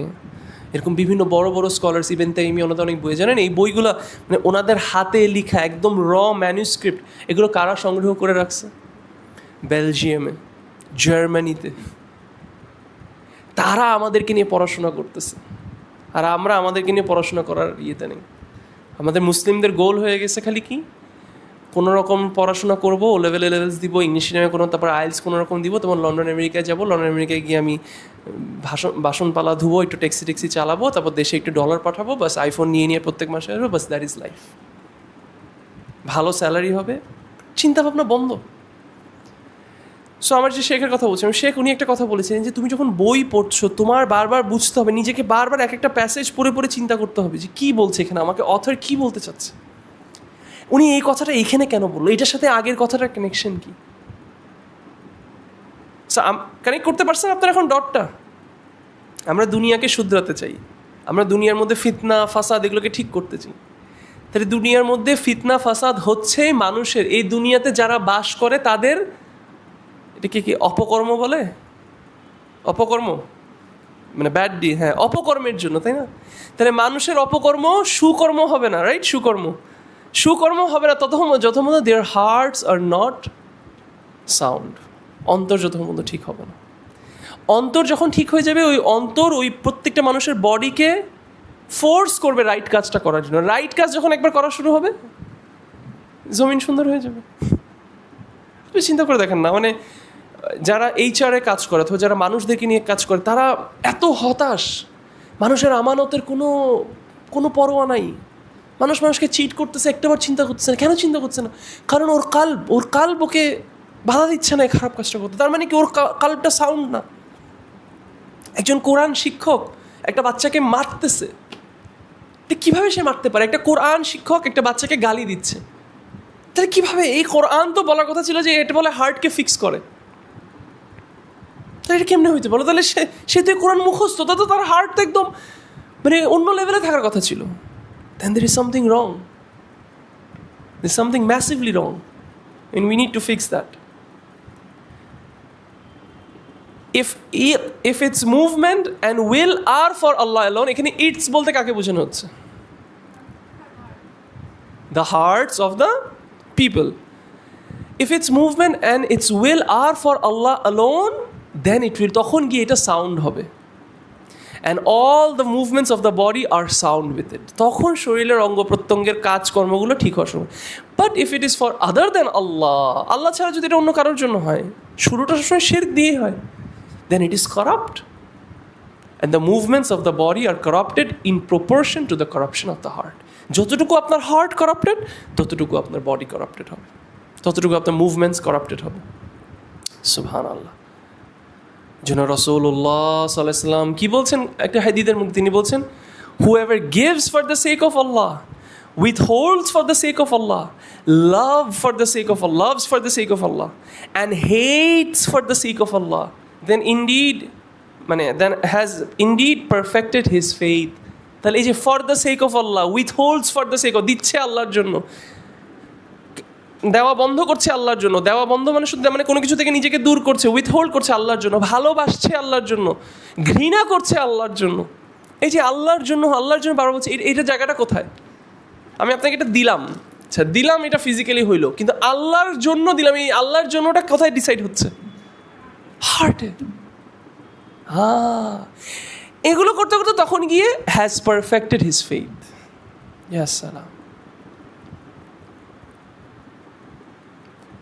এরকম বিভিন্ন বড় বড় স্কলার্স, ইবেন তাইমি, ওনাদের অনেক বই। জানেন এই বইগুলো মানে ওনাদের হাতে লেখা একদম ম্যানুস্ক্রিপ্ট। এগুলো কারা সংগ্রহ করে রাখছে? বেলজিয়ামে, জার্মানিতে। তারা আমাদেরকে নিয়ে পড়াশোনা করতেছে, আর আমরা আমাদেরকে নিয়ে পড়াশোনা করার ইয়েতে নেই। আমাদের মুসলিমদের গোল হয়ে গেছে খালি কি কোনো রকম পড়াশোনা করবো, ও লেভেলস দিব, ইংলিশ মিডিয়ামে কোনো, তারপর আইএলস কোনো রকম দিব, তোমার লন্ডন আমেরিকায় যাবো, লন্ডন আমেরিকায় গিয়ে আমি বাসনপালা ধুবো, একটু ট্যাক্সি চালাবো, তারপর দেশে একটু ডলার পাঠাবো, বাস আইফোন নিয়ে প্রত্যেক মাসে আসবো, বাস দ্যাট ইজ লাইফ। ভালো স্যালারি হবে, চিন্তাভাবনা বন্ধ। সো আমার যে শেখের কথা বলছি, আমি শেখ উনি একটা কথা বলেছিলেন যে তুমি যখন বই পড়ছো তোমার বারবার বুঝতে হবে, নিজেকে বারবার এক একটা প্যাসেজ পড়ে পড়ে চিন্তা করতে হবে যে কী বলছে এখানে, আমাকে অথর কী বলতে চাচ্ছে, উনি এই কথাটা এইখানে কেন বললো, এটার সাথে আগের কথাটার কানেকশন কি। কানেক্ট করতে পারছেন আপনার এখন ডটটা? আমরা দুনিয়াকে শুধরাতে চাই, আমরা দুনিয়ার মধ্যে ফিতনা ফাসাদ এগুলোকে ঠিক করতে চাই। তাহলে দুনিয়ার মধ্যে ফিতনা ফাসাদ হচ্ছে মানুষের, এই দুনিয়াতে যারা বাস করে তাদের, এটাকে কি অপকর্ম বলে? অপকর্ম মানে ব্যাড ডি, হ্যাঁ, অপকর্মের জন্য, তাই না? তাহলে মানুষের অপকর্ম সুকর্ম হবে না, রাইট? সুকর্ম হবে না যত মধ্যে দেয়ার হার্টস আর নট সাউন্ড। অন্তর যত মধ্যে ঠিক হবে না। অন্তর যখন ঠিক হয়ে যাবে, ওই অন্তর ওই প্রত্যেকটা মানুষের বডিকে ফোর্স করবে রাইট কাজটা করার জন্য। রাইট কাজ যখন একবার করা শুরু হবে, জমিন সুন্দর হয়ে যাবে। আপনি চিন্তা করে দেখেন না, মানে যারা এইচআরে কাজ করে অথবা যারা মানুষদেরকে নিয়ে কাজ করে, তারা এত হতাশ, মানুষের আমানতের কোনো পরোয়া নাই। মানুষকে চিট করতেছে, একটাবার চিন্তা করতেছে না। কেন চিন্তা করছে না? কারণ ওর কাল্ব ওকে বাধা দিচ্ছে না এই খারাপ কাজটা করতে। তার মানে কি ওর কাল্বটা সাউন্ড না। একজন কোরআন শিক্ষক একটা বাচ্চাকে মারতেছে, কিভাবে সে মারতে পারে? একটা কোরআন শিক্ষক একটা বাচ্চাকে গালি দিচ্ছে, তাহলে কিভাবে? এই কোরআন তো বলার কথা ছিল যে এটা বলে হার্টকে ফিক্স করে, তাহলে এটা কেমনে হইতে বলো? তাহলে সে তো কোরআন মুখস্থ, তা তো তার হার্ট তো একদম মানে অন্য লেভেলে থাকার কথা ছিল। Then there is something wrong. There's something massively wrong, and we need to fix that. If its movement and will are for Allah alone, এখানে ইটস বলতে কাকে বোঝানো হচ্ছে? The hearts of the people. If its movement and its will are for Allah alone, then it will, তখন গিয়ে এটা sound হবে, and all the movements of the body are sound with it. তখন শরীরের অঙ্গ প্রত্যঙ্গের কাজকর্মগুলো ঠিক হওয়ার সময়। But if it is for other than Allah ছাড়া যদি এটা অন্য কারোর জন্য হয়, শুরুটা সবসময় শিরক দিয়েই হয়, then it is corrupt, and the movements of the body are corrupted in proportion to the corruption of the heart. যতটুকু আপনার হার্ট করাপ্টেড, ততটুকু আপনার বডি করাপ্টেড হবে, ততটুকু আপনার মুভমেন্টস করাপ্টেড হবে। সুবহানাল্লাহ। যেন রাসূলুল্লাহ সাল্লাল্লাহু আলাইহি ওয়াসাল্লাম কি বলছেন একটা হাদিসের মধ্যে? তিনি বলছেন, whoever gives for the sake of Allah, withholds for the sake of Allah, loves for the sake of Allah, and hates for the sake of Allah, then has indeed perfected his faith. তাহলে এই যে for the sake of Allah, withholds for the sake of, দিচ্ছে আল্লাহর জন্য, দেওয়া বন্ধ করছে আল্লাহর জন্য। দেওয়া বন্ধ মানে শুধু মানে কোনো কিছু থেকে নিজেকে দূর করছে, উইথহোল্ড করছে আল্লাহর জন্য, ভালোবাসছে আল্লাহর জন্য, ঘৃণা করছে আল্লাহর জন্য। এই যে আল্লাহর জন্য বারবার বলছে, এইটা জায়গাটা কোথায়? আমি আপনাকে এটা দিলাম, আচ্ছা দিলাম, এটা ফিজিক্যালি হইলো, কিন্তু আল্লাহর জন্য দিলাম, এই আল্লাহর জন্যটা কোথায় ডিসাইড হচ্ছে? হার্টে। এগুলো করতে করতে তখন গিয়ে হ্যাজ পারফেক্টেড হিজ ফেইথ। ইয়া সালাম।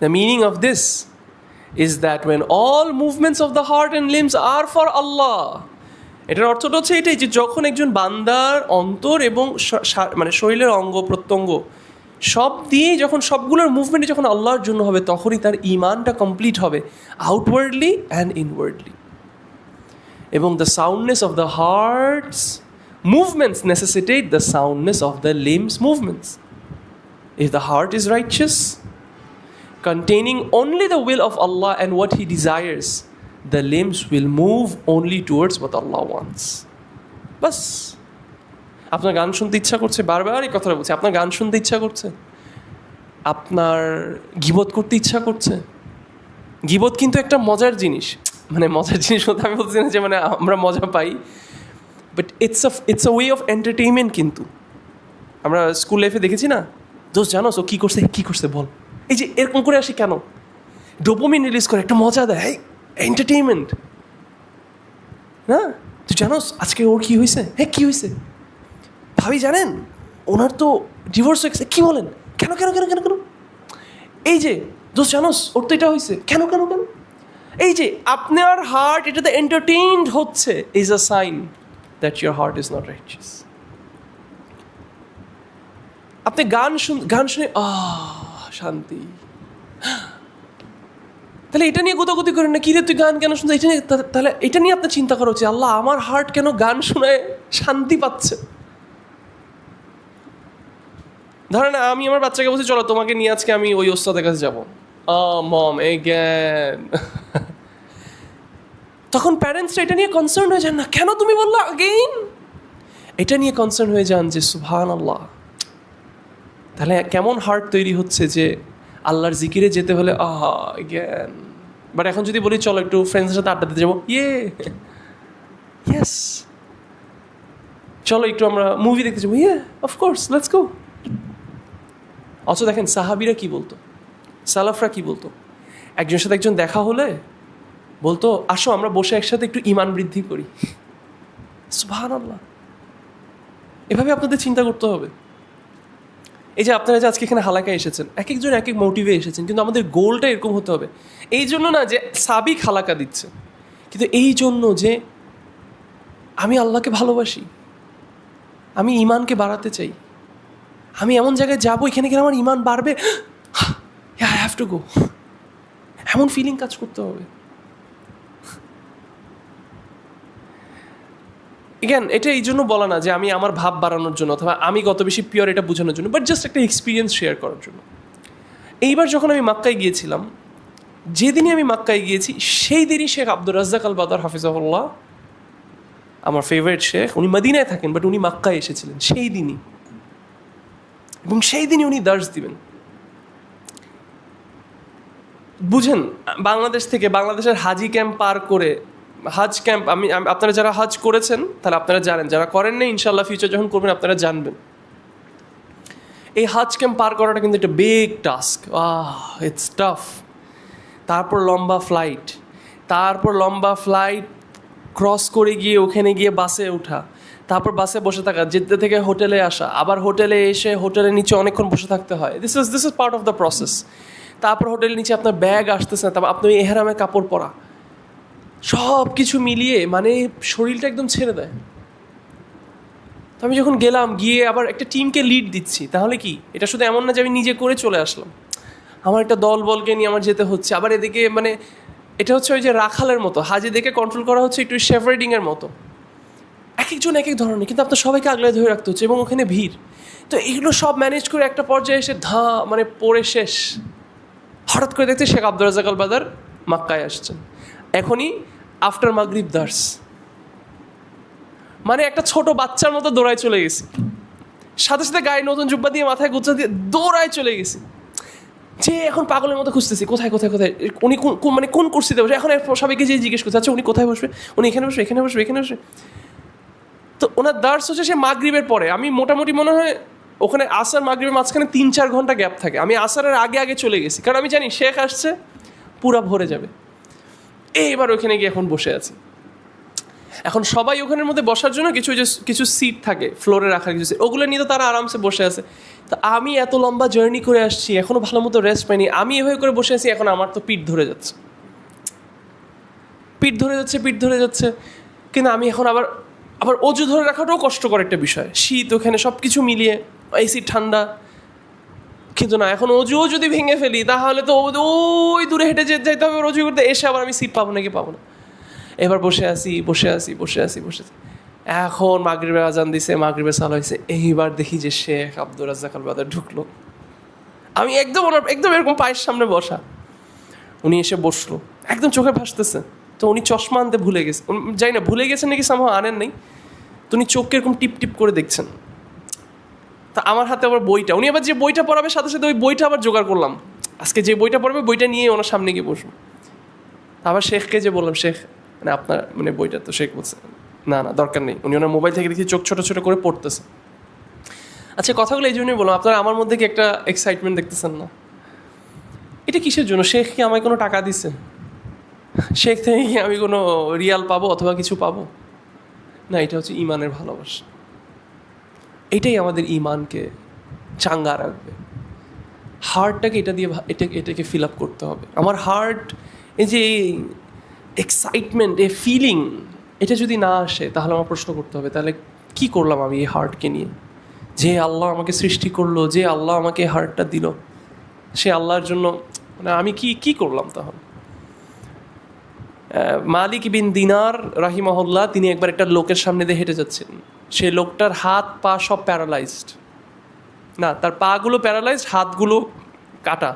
The meaning of this is that when all movements of the heart and limbs are for Allah, এটার অর্থটা হচ্ছে এটাই যে যখন একজন বান্দার অন্তর এবং মানে শরীরের অঙ্গ প্রত্যঙ্গ সব দিয়ে যখন সবগুলোর মুভমেন্টই যখন আল্লাহর জন্য হবে, তখনই তার ঈমানটা কমপ্লিট হবে, আউটওয়ার্ডলি অ্যান্ড ইনওয়ার্ডলি। এবং the soundness of the heart's movements necessitate the soundness of the limbs' movements. If the heart is righteous, containing only the will of Allah and what He desires, the limbs will move only towards what Allah wants. বাস। আপনার গান শুনতে ইচ্ছা করছে, বারবার এই কথাটা বলছি, আপনার গান শুনতে ইচ্ছা করছে, আপনার গীবত করতে ইচ্ছা করছে? গীবত কিন্তু একটা মজার জিনিস, মানে মজার জিনিস বলতে আমি বলছি না যে মানে আমরা মজা পাই, but it's a way of entertainment. কিন্তু আমরা স্কুল লাইফে দেখেছি না, দোস্ত জানোস ও কী করছে বল, এই যে এরকম করে আসি কেন, ডোপামিন রিলিজ করে, একটা মজা দেয়, এন্টারটেইনমেন্ট না? তুই জানোস আজকে ওর কী হয়েছে? হ্যাঁ কী হয়েছে ভাবি জানেন, ওনার তো ডিভোর্স হয়ে গেছে। কী বলেন? কেন কেন কেন কেন কেন? এই যে দোস্ত জানোস ওর তো এটা হয়েছে, কেন কেন কেন? এই যে আপনার হার্ট এটাতে এন্টারটেইনড হচ্ছে, is a sign that your heart is not righteous. আপনি গান শুনে শান্তি, তাহলে এটা নিয়ে গোতাগুতি করেন না, কিরে তুই গান কেন শুনতে, এটা নিয়ে, তাহলে এটা নিয়ে আপনার চিন্তা করা উচিত, আল্লাহ আমার হার্ট কেন গান শোনায় শান্তি পাচ্ছে। ধরেন আমি আমার বাচ্চাকে বলছি চলো তোমাকে নিয়ে আজকে আমি ওই ওস্তাদের কাছে যাবো, মম এগেন। তখন প্যারেন্টসরা এটা নিয়ে কনসার্ন হয়ে যান না, কেন তুমি বললা আগেইন, এটা নিয়ে কনসার্ন হয়ে যান যে সুবহানাল্লাহ। তাহলে কেমন হার্ট তৈরি হচ্ছে যে আল্লাহর জিকিরে যেতে হলে জ্ঞান। বাট এখন যদি বলি চলো একটু ফ্রেন্ডসের সাথে আড্ডা দিতে যাবো, ইয়েস, চলো একটু আমরা মুভি দেখতে যাবো, অফকোর্স লেটস গো। অথচ দেখেন সাহাবিরা কি বলতো, সালাফরা কি বলতো, একজনের সাথে একজন দেখা হলে বলতো আসো আমরা বসে একসাথে একটু ঈমান বৃদ্ধি করি। সুবহানাল্লাহ। এভাবে আপনাদের চিন্তা করতে হবে। এই যে আপনারা যে আজকে এখানে হালাকায় এসেছেন, এক একজন এক এক মোটিভে এসেছেন, কিন্তু আমাদের গোলটা এরকম হতে হবে। এই জন্য না যে সাবিক হালাকা দিচ্ছে, কিন্তু এই জন্য যে আমি আল্লাহকে ভালোবাসি, আমি ঈমানকে বাড়াতে চাই, আমি এমন জায়গায় যাবো এখানে গেলে আমার ঈমান বাড়বে, আই হ্যাভ টু গো, এমন ফিলিং কাজ করতে হবে। এগেন এটা এই জন্য বলা না যে আমি আমার ভাব বাড়ানোর জন্য অথবা আমি কত বেশি পিওর এটা বোঝানোর জন্য, বাট জাস্ট একটা এক্সপিরিয়েন্স শেয়ার করার জন্য। এইবার যখন আমি মক্কায় গিয়েছিলাম, যেদিনই আমি মক্কায় গিয়েছি সেই দিনই শেখ আব্দুর রাজ্জাক আল বাদার হাফিজাহুল্লাহ, আমার ফেভারিট শেখ, উনি মদিনায় থাকেন বাট উনি মক্কায় এসেছিলেন সেই দিনই, এবং সেই দিনই উনি দার্স দিবেন। বুঝেন, বাংলাদেশ থেকে, বাংলাদেশের হাজি ক্যাম্প পার করে, হাজ ক্যাম্প, আপনারা যারা হজ করেছেন তাহলে আপনারা জানেন, যারা করেন না ইনশাল্লাহ ফিউচার যখন করবেন আপনারা জানবেন, এই হজ ক্যাম্প পার করাটা কিন্তু একটা বিগ টাস্ক, ইটস টাফ। তারপর লম্বা ফ্লাইট ক্রস করে গিয়ে ওখানে গিয়ে বাসে ওঠা, তারপর বাসে বসে থাকা, যেতে থেকে হোটেলে আসা, আবার হোটেলে এসে হোটেলের নিচে অনেকক্ষণ বসে থাকতে হয়, this is part of the process. তারপর হোটেলের নিচে আপনার ব্যাগ আসতেছে না, তারপর আপনি ওই এহরামে কাপড় পরা, সব কিছু মিলিয়ে মানে শরীরটা একদম ছেড়ে দেয়। তো আমি যখন গেলাম, গিয়ে আবার একটা টিমকে লিড দিচ্ছি, তাহলে কি এটা শুধু এমন না যে আমি নিজে করে চলে আসলাম, আমার একটা দলবলকে নিয়ে আমার যেতে হচ্ছে। আবার এদিকে মানে এটা হচ্ছে ওই যে রাখালের মতো, হাজিদেরকে কন্ট্রোল করা হচ্ছে একটু শেফার্ডিংয়ের মতো, এক একজন এক এক ধরনের, কিন্তু আপনার সবাইকে আগলে ধরে রাখতে হচ্ছে, এবং ওখানে ভিড়। তো এগুলো সব ম্যানেজ করে একটা পর্যায়ে এসে মানে পড়ে শেষ। হঠাৎ করে দেখতে শেখ আব্দুর রাজ্জাক আল বাদার মক্কায় আসছেন, এখনই আফটার মাগরিব দার্স, মানে একটা ছোট বাচ্চার মতো দৌড়ায় চলে গেছি, সাথে সাথে গায়ে নতুন জুব্বা দিয়ে মাথায় গুচ্ছা দিয়ে দৌড়ায় চলে গেছি, যে এখন পাগলের মতো খুঁজতেছি কোথায় কোথায় কোথায় উনি মানে কোন কুর্সিতে বসে। এখন সবাইকে যে জিজ্ঞেস করছে আচ্ছা উনি কোথায় বসবে, উনি এখানে বসবে এখানে বসবে এখানে বসবে। তো ওনার দার্স হচ্ছে সে মাগরিবের পরে, আমি মোটামুটি মনে হয় ওখানে আসার মাগরিবের মাঝখানে 3-4 ঘন্টা গ্যাপ থাকে, আমি আসারের আগে আগে চলে গেছি, কারণ আমি জানি শেখ আসছে পুরা ভরে যাবে। এইবার ওখানে গিয়ে এখন বসে আছি, এখন সবাই ওখানের মধ্যে বসার জন্য কিছু সিট থাকে ফ্লোরে রাখার, কিছু সিট, ওগুলো নিয়ে তো তারা আরামসে বসে আছে। তো আমি এত লম্বা জার্নি করে আসছি, এখনও ভালো মতো রেস্ট পাইনি, আমি এভাবে করে বসে আছি, এখন আমার তো পিঠ ধরে যাচ্ছে। কিন্তু আমি এখন আবার অজু ধরে রাখাটাও কষ্টকর একটা বিষয়, শীত ওখানে, সব কিছু মিলিয়ে, এসি ঠান্ডা। কিন্তু না, এখন অজুও যদি ভেঙে ফেলি তাহলে তো ওই দূরে হেঁটে যেতে হবে অজু করতে, এসে আবার আমি সিট পাবো নাকি পাবো না। এবার বসে আছি। এখন মাগরিবের আজান দিছে, মাগরিবের সালাত হয়েছে, এইবার দেখি যে শেখ আব্দুর রাজ্জাক আল বাদার ঢুকলো। আমি একদম এরকম পায়ের সামনে বসা, উনি এসে বসলো, একদম চোখে ভাসতেছে। তো উনি চশমা আনতে ভুলে গেছে, যাই না ভুলে গেছেন নাকি সামহাও আনেন নাই, তো উনি চোখকে এরকম টিপ টিপ করে দেখছেন। তা আমার হাতে আবার বইটা, উনি আবার যে বইটা পড়াবে সাথে সাথে ওই বইটা আবার জোগাড় করলাম, আজকে যে বইটা পড়বে বইটা নিয়ে ওনার সামনে গিয়ে বসবো। আবার শেখকে যে বললাম, শেখ মানে আপনার মানে বইটা, তো শেখ বলছে না না দরকার নেই, উনি ওনার মোবাইল থেকে দেখি চোখ ছোটো ছোটো করে পড়তেছে। আচ্ছা, কথাগুলো এই জন্যই বললাম, আপনারা আমার মধ্যে কি একটা এক্সাইটমেন্ট দেখতেছেন না? এটা কিসের জন্য? শেখ কি আমায় কোনো টাকা দিছে? শেখ থেকে কি আমি কোনো রিয়াল পাবো অথবা কিছু পাবো? না, এটা হচ্ছে ইমানের ভালোবাসা। এটাই আমাদের ইমানকে চাঙ্গা রাখবে। হার্টটাকে এটা দিয়ে এটাকে ফিল আপ করতে হবে। আমার হার্ট, এই যে এক্সাইটমেন্ট, এই ফিলিং, এটা যদি না আসে তাহলে আমার প্রশ্ন করতে হবে, তাহলে কি করলাম আমি এই হার্টকে নিয়ে? যে আল্লাহ আমাকে সৃষ্টি করলো, যে আল্লাহ আমাকে হার্টটা দিল, সে আল্লাহর জন্য মানে আমি কি করলাম তখন? মালিক বিন দিনার রাহিমাহুল্লাহ, তিনি একবার একটা লোকের সামনে দিয়ে হেঁটে যাচ্ছেন। সেই লোকটার হাত পা সব প্যারালাইজড, না তার পাগুলো প্যারালাইজড, হাতগুলো কাটা।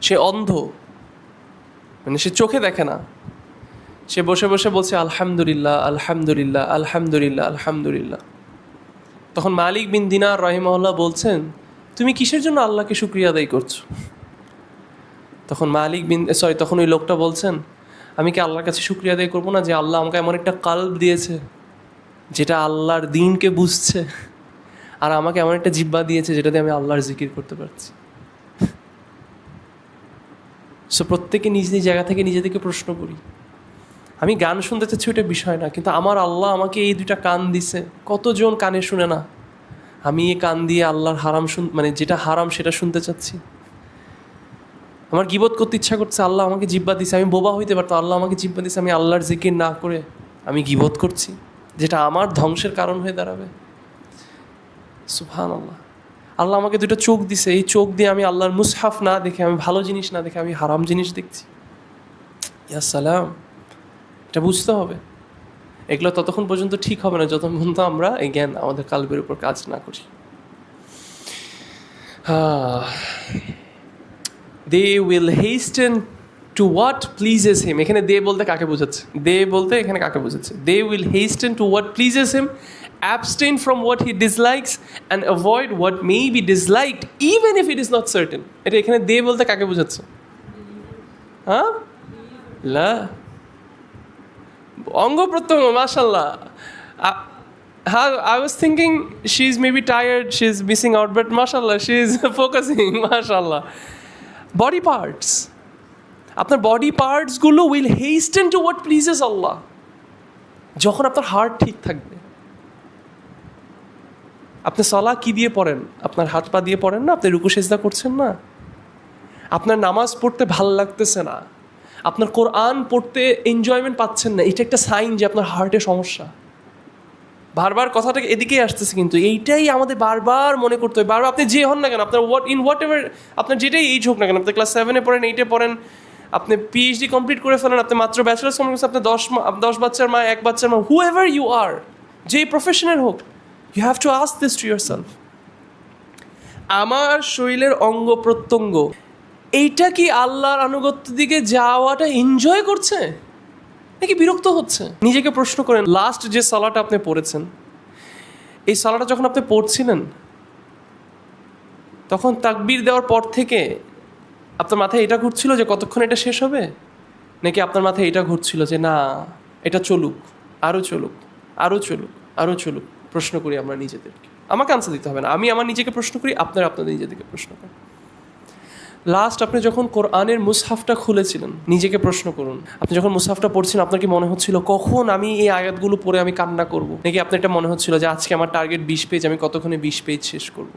সে অন্ধ, মানে সে চোখে দেখে না। সে বসে বসে বলছে আলহামদুলিল্লাহ আলহামদুলিল্লাহ আলহামদুলিল্লাহ আলহামদুলিল্লাহ। তখন মালিক বিন দিনার রাহিমাহুল্লাহ বলছেন, তুমি কিসের জন্য আল্লাহকে শুকরিয়া আদায় করছো? তখন ওই লোকটা বলছেন, আমি কি আল্লাহর কাছে শুকরিয়া আদায় করবো না যে আল্লাহ আমাকে এমন একটা কাল্ব দিয়েছে যেটা আল্লাহর দ্বীনকে বুঝছে, আর আমাকে এমন একটা জিহ্বা দিয়েছে যেটাতে আমি আল্লাহর জিকির করতে পারছি। সো প্রত্যেকে নিজ নিজ জায়গা থেকে নিজেদেরকে প্রশ্ন করি, আমি গান শুনতে চাচ্ছি ওইটা বিষয় না, কিন্তু আমার আল্লাহ আমাকে এই দুইটা কান দিছে, কতজন কানে শুনে না? আমি এই কান দিয়ে আল্লাহর হারাম মানে যেটা হারাম সেটা শুনতে চাচ্ছি। আমার গীবত করতে ইচ্ছা করছে, আল্লাহ আমাকে জিহ্বা দিছে, আমি বোবা হইতে পারতাম, আল্লাহ আমাকে জিহ্বা দিছে, আমি আল্লাহর জিকির না করে আমি গীবত করছি, যেটা আমার ধ্বংসের কারণ হয়ে দাঁড়াবে। সুবহানাল্লাহ। আল্লাহ আমাকে দুটো চোখ দিছে, এই চোখ দিয়ে আমি আল্লাহর মুসহাফ না দেখে, আমি ভালো জিনিস না দেখে আমি হারাম জিনিস দেখছি। ইয়া সালাম, এটা বুঝতে হবে। এগুলো ততক্ষণ পর্যন্ত ঠিক হবে না যতক্ষণ পর্যন্ত আমরা এই জ্ঞান আমাদের কালবের উপর কাজ না করি। They will hasten to what pleases him. এখানে দে বলতে কাকে বোঝাচ্ছে? দে বলতে এখানে কাকে বোঝাচ্ছে? They will hasten to what pleases him, abstain from what he dislikes and avoid what may be disliked even if it is not certain. এটা এখানে দে বলতে কাকে বোঝাচ্ছে? হ্যাঁ, লা অঙ্গ প্রত্যঙ্গ। মাশাআল্লাহ। I was thinking she's maybe tired, she's missing out, but mashallah, she's focusing, mashallah. Body parts. আপনার বডি পার্টসগুলো will hasten to what pleases Allah, যখন আপনার হার্ট ঠিক থাকবে। আপনি সালাহ কি দিয়ে পড়েন? আপনার হাত পা দিয়ে পড়েন না? আপনি রুকু সেজদা করছেন না? আপনার নামাজ পড়তে ভাল লাগতেছে না, আপনার কোরআন পড়তে এনজয়মেন্ট পাচ্ছেন না, এটা একটা সাইন যে আপনার হার্টে সমস্যা। বারবার কথাটাকে এদিকেই আসতেছে, কিন্তু এইটাই আমাদের বারবার মনে করতে হবে। বারবার আপনি যে হন না কেন, আপনার হোয়াট এভার আপনার যেটাই এইজ হোক না কেন, আপনি ক্লাস 7-এ পড়েন, 8-এ পড়েন, আপনি PhD কমপ্লিট করে ফেলেন, আপনি মাত্র ব্যাচেলার্স কমপ্লিট করছেন, আপনি 10 বাচ্চার মা, 1 বাচ্চার মা, হু এভার ইউ আর, যেই প্রফেশনের হোক, you have to ask this to yourself. আমার শরীরের অঙ্গ প্রত্যঙ্গ এইটা কি আল্লাহর আনুগত্য দিকে যাওয়াটা এনজয় করছে নাকি বিরক্ত হচ্ছে? নিজেকে প্রশ্ন করেন। লাস্ট যে সালাটা আপনি পড়েছেন, এই সালাটা যখন আপনি পড়ছিলেন, তখন তাকবীর দেওয়ার পর থেকে আপনার মাথায় এটা ঘুরছিল যে কতক্ষণ এটা শেষ হবে, নাকি আপনার মাথায় এটা ঘুরছিল যে না এটা চলুক, আরও চলুক, আরও চলুক, আরও চলুক? প্রশ্ন করি আমরা নিজেদেরকে। আমাকে আনসার দিতে হবে না, আমি আমার নিজেকে প্রশ্ন করি, আপনারা আপনাদের নিজেদেরকে প্রশ্ন করেন। লাস্ট আপনি যখন কোরআনের মুসহাফটা খুলেছিলেন, নিজেকে প্রশ্ন করুন, আপনি যখন মুসহাফটা পড়ছিলেন আপনার কি মনে হচ্ছিল কখন আমি এই আয়াতগুলো পড়ে আমি কান্না করব? নাকি আপনার এটা মনে হচ্ছিল যে আজকে আমার টার্গেট 20 পেজ, আমি কতক্ষণে 20 পেজ শেষ করব?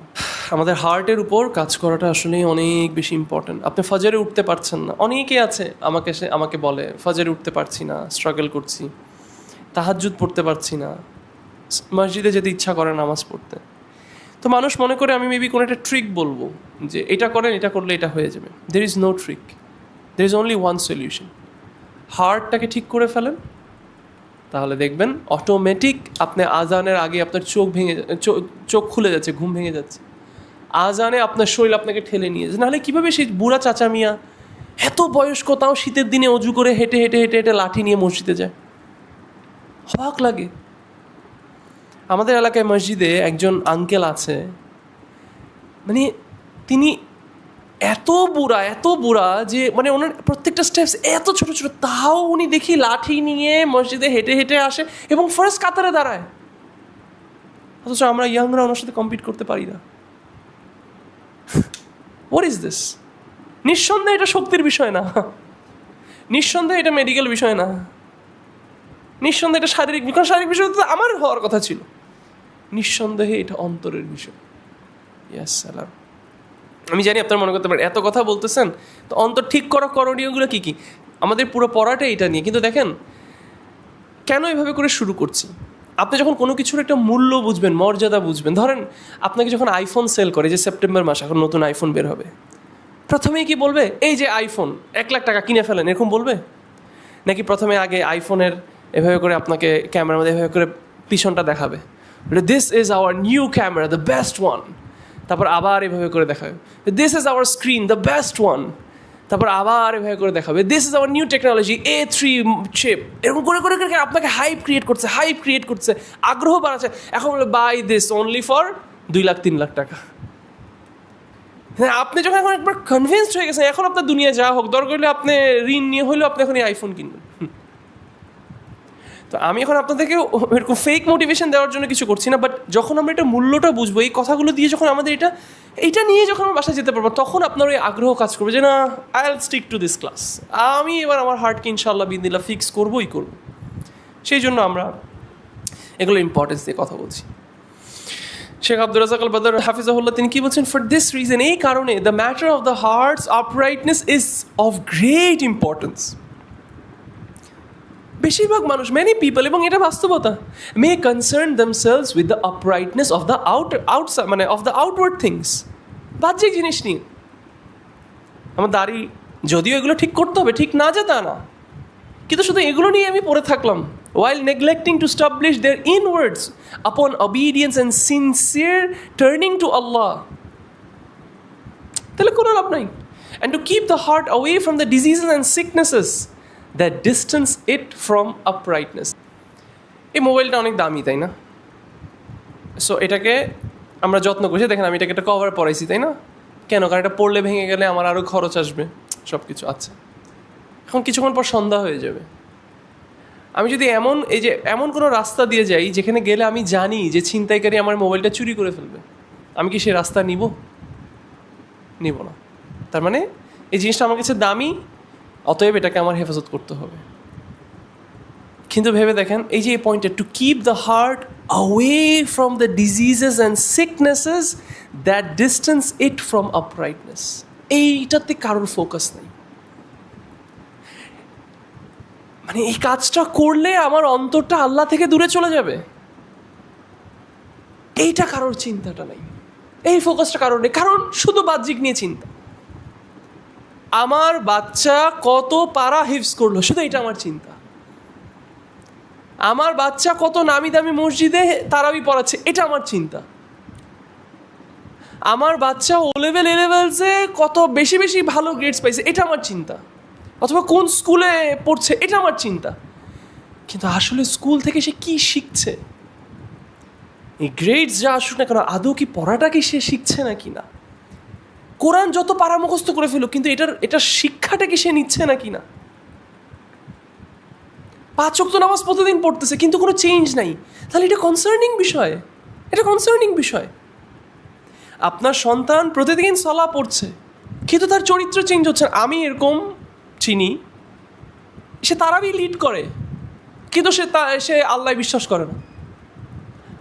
আমাদের হার্টের উপর কাজ করাটা আসলে অনেক বেশি ইম্পর্টেন্ট। আপনি ফজরে উঠতে পারছেন না, অনেকে আছে আমাকে বলে ফজরে উঠতে পারছি না, স্ট্রাগল করছি, তাহাজ্জুদ পড়তে পারছি না, মসজিদে যেতে ইচ্ছা করে নামাজ পড়তে। তো মানুষ মনে করে আমি মেবি কোনো একটা ট্রিক বলবো যে এটা করেন, এটা করলে এটা হয়ে যাবে। There is no trick, there is only one solution. হার্টটাকে ঠিক করে ফেলেন, তাহলে দেখবেন অটোমেটিক আপনি আজানের আগে আপনার চোখ খুলে যাচ্ছে, ঘুম ভেঙে যাচ্ছে। আজানে আপনার শরীর আপনাকে ঠেলে নিয়ে যাচ্ছে। নাহলে কীভাবে সেই বুড়া চাচা মিয়া এত বয়স্ক, তাও শীতের দিনে অজু করে হেঁটে হেঁটে হেঁটে হেঁটে লাঠি নিয়ে মসজিদে যায়? অবাক লাগে। আমাদের এলাকায় মসজিদে একজন আঙ্কেল আছে, মানে তিনি এত বুড়া যে মানে ওনার প্রত্যেকটা স্টেপস এত ছোট ছোট, তাও উনি দেখি লাঠি নিয়ে মসজিদে হেঁটে হেঁটে আসে এবং ফার্স্ট কাতারে দাঁড়ায়। অথচ আমরা ইয়াংরা ওনার সাথে কম্পিট করতে পারি না। What is this? নিঃসন্দেহে এটা শক্তির বিষয় না, নিঃসন্দেহে এটা মেডিকেল বিষয় না, নিঃসন্দেহে এটা শারীরিক বিষয়। শারীরিক বিষয় তো আমার হওয়ার কথা ছিল, নিঃসন্দেহে এটা অন্তরের বিষয়। ইয়াস সালাম। আমি জানি আপনারা মনে করতে পারেন এত কথা বলতেছেন, তো অন্তর ঠিক করা করণীয়গুলো কী কী? আমাদের পুরো পড়াটা এটা নিয়ে। কিন্তু দেখেন কেন এভাবে করে শুরু করছি। আপনি যখন কোনো কিছুর একটা মূল্য বুঝবেন, মর্যাদা বুঝবেন, ধরেন আপনাকে যখন আইফোন সেল করে, যে সেপ্টেম্বর মাস এখন নতুন আইফোন বের হবে, প্রথমেই কি বলবে? এই যে আইফোন 1,00,000 টাকা কিনে ফেলেন, এরকম বলবে? নাকি প্রথমে আগে আইফোনের এভাবে করে আপনাকে ক্যামেরার মধ্যে এভাবে করে পিছনটা দেখাবে, this is our new camera, the best one. তারপর আবার এভাবে করে দেখাবে, this is our screen, the best one. তারপর আবার এভাবে করে দেখাবে, this is our new technology, A3 chip. এরকম করে করে করে আপনাকে হাইপ ক্রিয়েট করছে, আগ্রহ বাড়াচ্ছে। এখন বলে বাই দিস অনলি ফর 2,00,000 3,00,000 টাকা। হ্যাঁ, আপনি যখন এখন একবার কনভিন্সড হয়ে গেছেন, এখন আপনার দুনিয়া যা হোক, দরকার হলে আপনি ঋণ নিয়ে হলেও আপনি এখন এই আইফোন কিনবেন। তো আমি এখন আপনাদেরকে এরকম ফেক মোটিভেশন দেওয়ার জন্য কিছু করছি না, বাট যখন আমরা এটা মূল্যটা বুঝবো, এই কথাগুলো দিয়ে যখন আমাদের এইটা নিয়ে যখন আমরা বাসায় যেতে পারবো, তখন আপনার ওই আগ্রহ কাজ করবে যে না, I will stick to this class. আমি এবার আমার হার্টকে ইনশাআল্লাহ বিদিল্লাহ ফিক্স করবোই করবো। সেই জন্য আমরা এগুলো ইম্পর্টেন্স দিয়ে কথা বলছি। শেখ আব্দুর রাজ্জাক আল বদর হাফিজাহুল্লাহ তিনি কি বলছেন? ফর দিস রিজন, এই কারণে, the matter of the heart's uprightness is of great importance. বেশিরভাগ মানুষ, মেনি পিপল, এবং এটা বাস্তবতা, may concern themselves with the uprightness of the outside, মানে অফ দ্য আউটওয়ার্ড থিংস, বাহ্যিক জিনিস নিয়ে। আমার দাড়ি, যদিও এগুলো ঠিক করতে হবে, ঠিক না যে তা না, কিন্তু শুধু এগুলো নিয়ে আমি পড়ে থাকলাম, while neglecting to establish their inwards upon obedience and sincere turning to Allah, তাহলে কোনো লাভ নাই। And to keep the heart away from the diseases and sicknesses that distance it from uprightness. এই মোবাইলটা অনেক দামি, তাই না? সো এটাকে আমরা যত্ন করছি। দেখেন আমি এটাকে একটা কভার পরাইছি, তাই না? কেন? কারণ এটা পড়লে ভেঙে গেলে আমার আরও খরচ আসবে, সব কিছু। আচ্ছা, এখন কিছুক্ষণ পর সন্ধ্যা হয়ে যাবে। আমি যদি এমন কোনো রাস্তা দিয়ে যাই যেখানে গেলে আমি জানি যে ছিনতাইকারী আমার মোবাইলটা চুরি করে ফেলবে, আমি কি সেই রাস্তা নিব না? তার মানে এই জিনিসটা আমার কাছে দামি, অতএব এটাকে আমার হেফাজত করতে হবে। কিন্তু ভেবে দেখেন, এই যে এই পয়েন্টটা, to keep the heart away from the diseases and sicknesses that distance it from uprightness, এইটাতে কারোর ফোকাস নেই। মানে এই কাজটা করলে আমার অন্তরটা আল্লাহ থেকে দূরে চলে যাবে, এইটা কারোর চিন্তাটা নেই, এই ফোকাসটা কারোর নেই, কারণ শুধু বাহ্যিক নিয়ে চিন্তা। আমার বাচ্চা কত পারা হিফজ করলো, শুধু এটা আমার চিন্তা। আমার বাচ্চা কত নামি দামি মসজিদে তারাবি পড়াচ্ছে, এটা আমার চিন্তা। আমার বাচ্চা ও লেভেল এ লেভেলসে কত বেশি বেশি ভালো গ্রেডস পাইছে, এটা আমার চিন্তা। অথবা কোন স্কুলে পড়ছে, এটা আমার চিন্তা। কিন্তু আসলে স্কুল থেকে সে কি শিখছে, এই গ্রেডস যা আসুক না কেন, আদৌ কি পড়াটা কি সে শিখছে নাকি না? কোরআন যত পারা মুখস্থ করে ফেলুক, কিন্তু এটার শিক্ষাটা কি সে নিচ্ছে নাকি না? 5 ওয়াক্ত নামাজ প্রতিদিন পড়তেছে, কিন্তু কোনো চেঞ্জ নাই, তাহলে এটা কনসার্নিং বিষয়। আপনার সন্তান প্রতিদিন সালাত পড়ছে, কিন্তু তার চরিত্র চেঞ্জ হচ্ছে। আমি এরকম চিনি, সে তারাবি লিড করে, কিন্তু সে আল্লাহ বিশ্বাস করে না।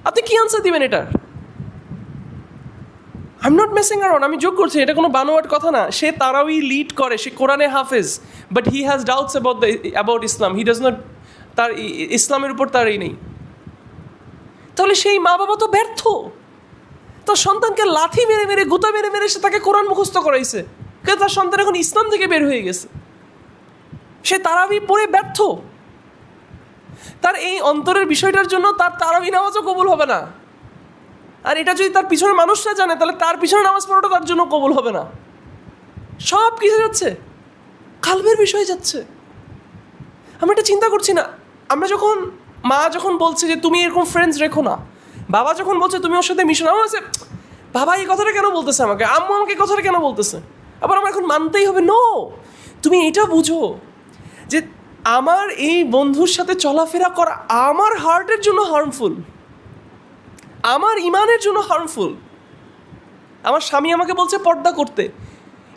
আপনি কি আনসার দিবেন এটার? I am not messing around, আমি যোগ করছি, এটা কোনো বানোয়াট কথা না। সে তারাবি লিড করে, সে কোরআনে হাফেজ, but he has doubts about Islam, he does not, তার ইসলামের উপর তার নেই। তাহলে সেই মা বাবা তো ব্যর্থ। তার সন্তানকে লাথি মেরে মেরে, গুতা মেরে মেরে সে তাকে কোরআন মুখস্থ করাইছে, কিন্তু তার সন্তান এখন ইসলাম থেকে বের হয়ে গেছে। সে তারাবি পড়ে ব্যর্থ। তার এই অন্তরের বিষয়টার জন্য তার তারাবি নামাজও কবুল হবে না। আর এটা যদি তার পিছনে মানুষরা জানে, তাহলে তার পিছনে নামাজ পড়াটা তার জন্য কবুল হবে না। সব কিছু যাচ্ছে, কালবের বিষয় যাচ্ছে। আমরা এটা চিন্তা করছি না। আমরা মা যখন বলছে যে তুমি এরকম ফ্রেন্ডস রেখো না, বাবা যখন বলছে তুমি ওর সাথে মিশো না, আমার কাছে বাবা এই কথাটা কেন বলতেছে আমাকে, আম্মু আমাকে এই কথাটা কেন বলতেছে, আবার আমার এখন মানতেই হবে? নো, তুমি এটা বুঝো যে আমার এই বন্ধুর সাথে চলাফেরা করা আমার হার্টের জন্য হার্মফুল, আমার ইমানের জন্য হার্মফুল। আমার স্বামী আমাকে বলছে পর্দা করতে,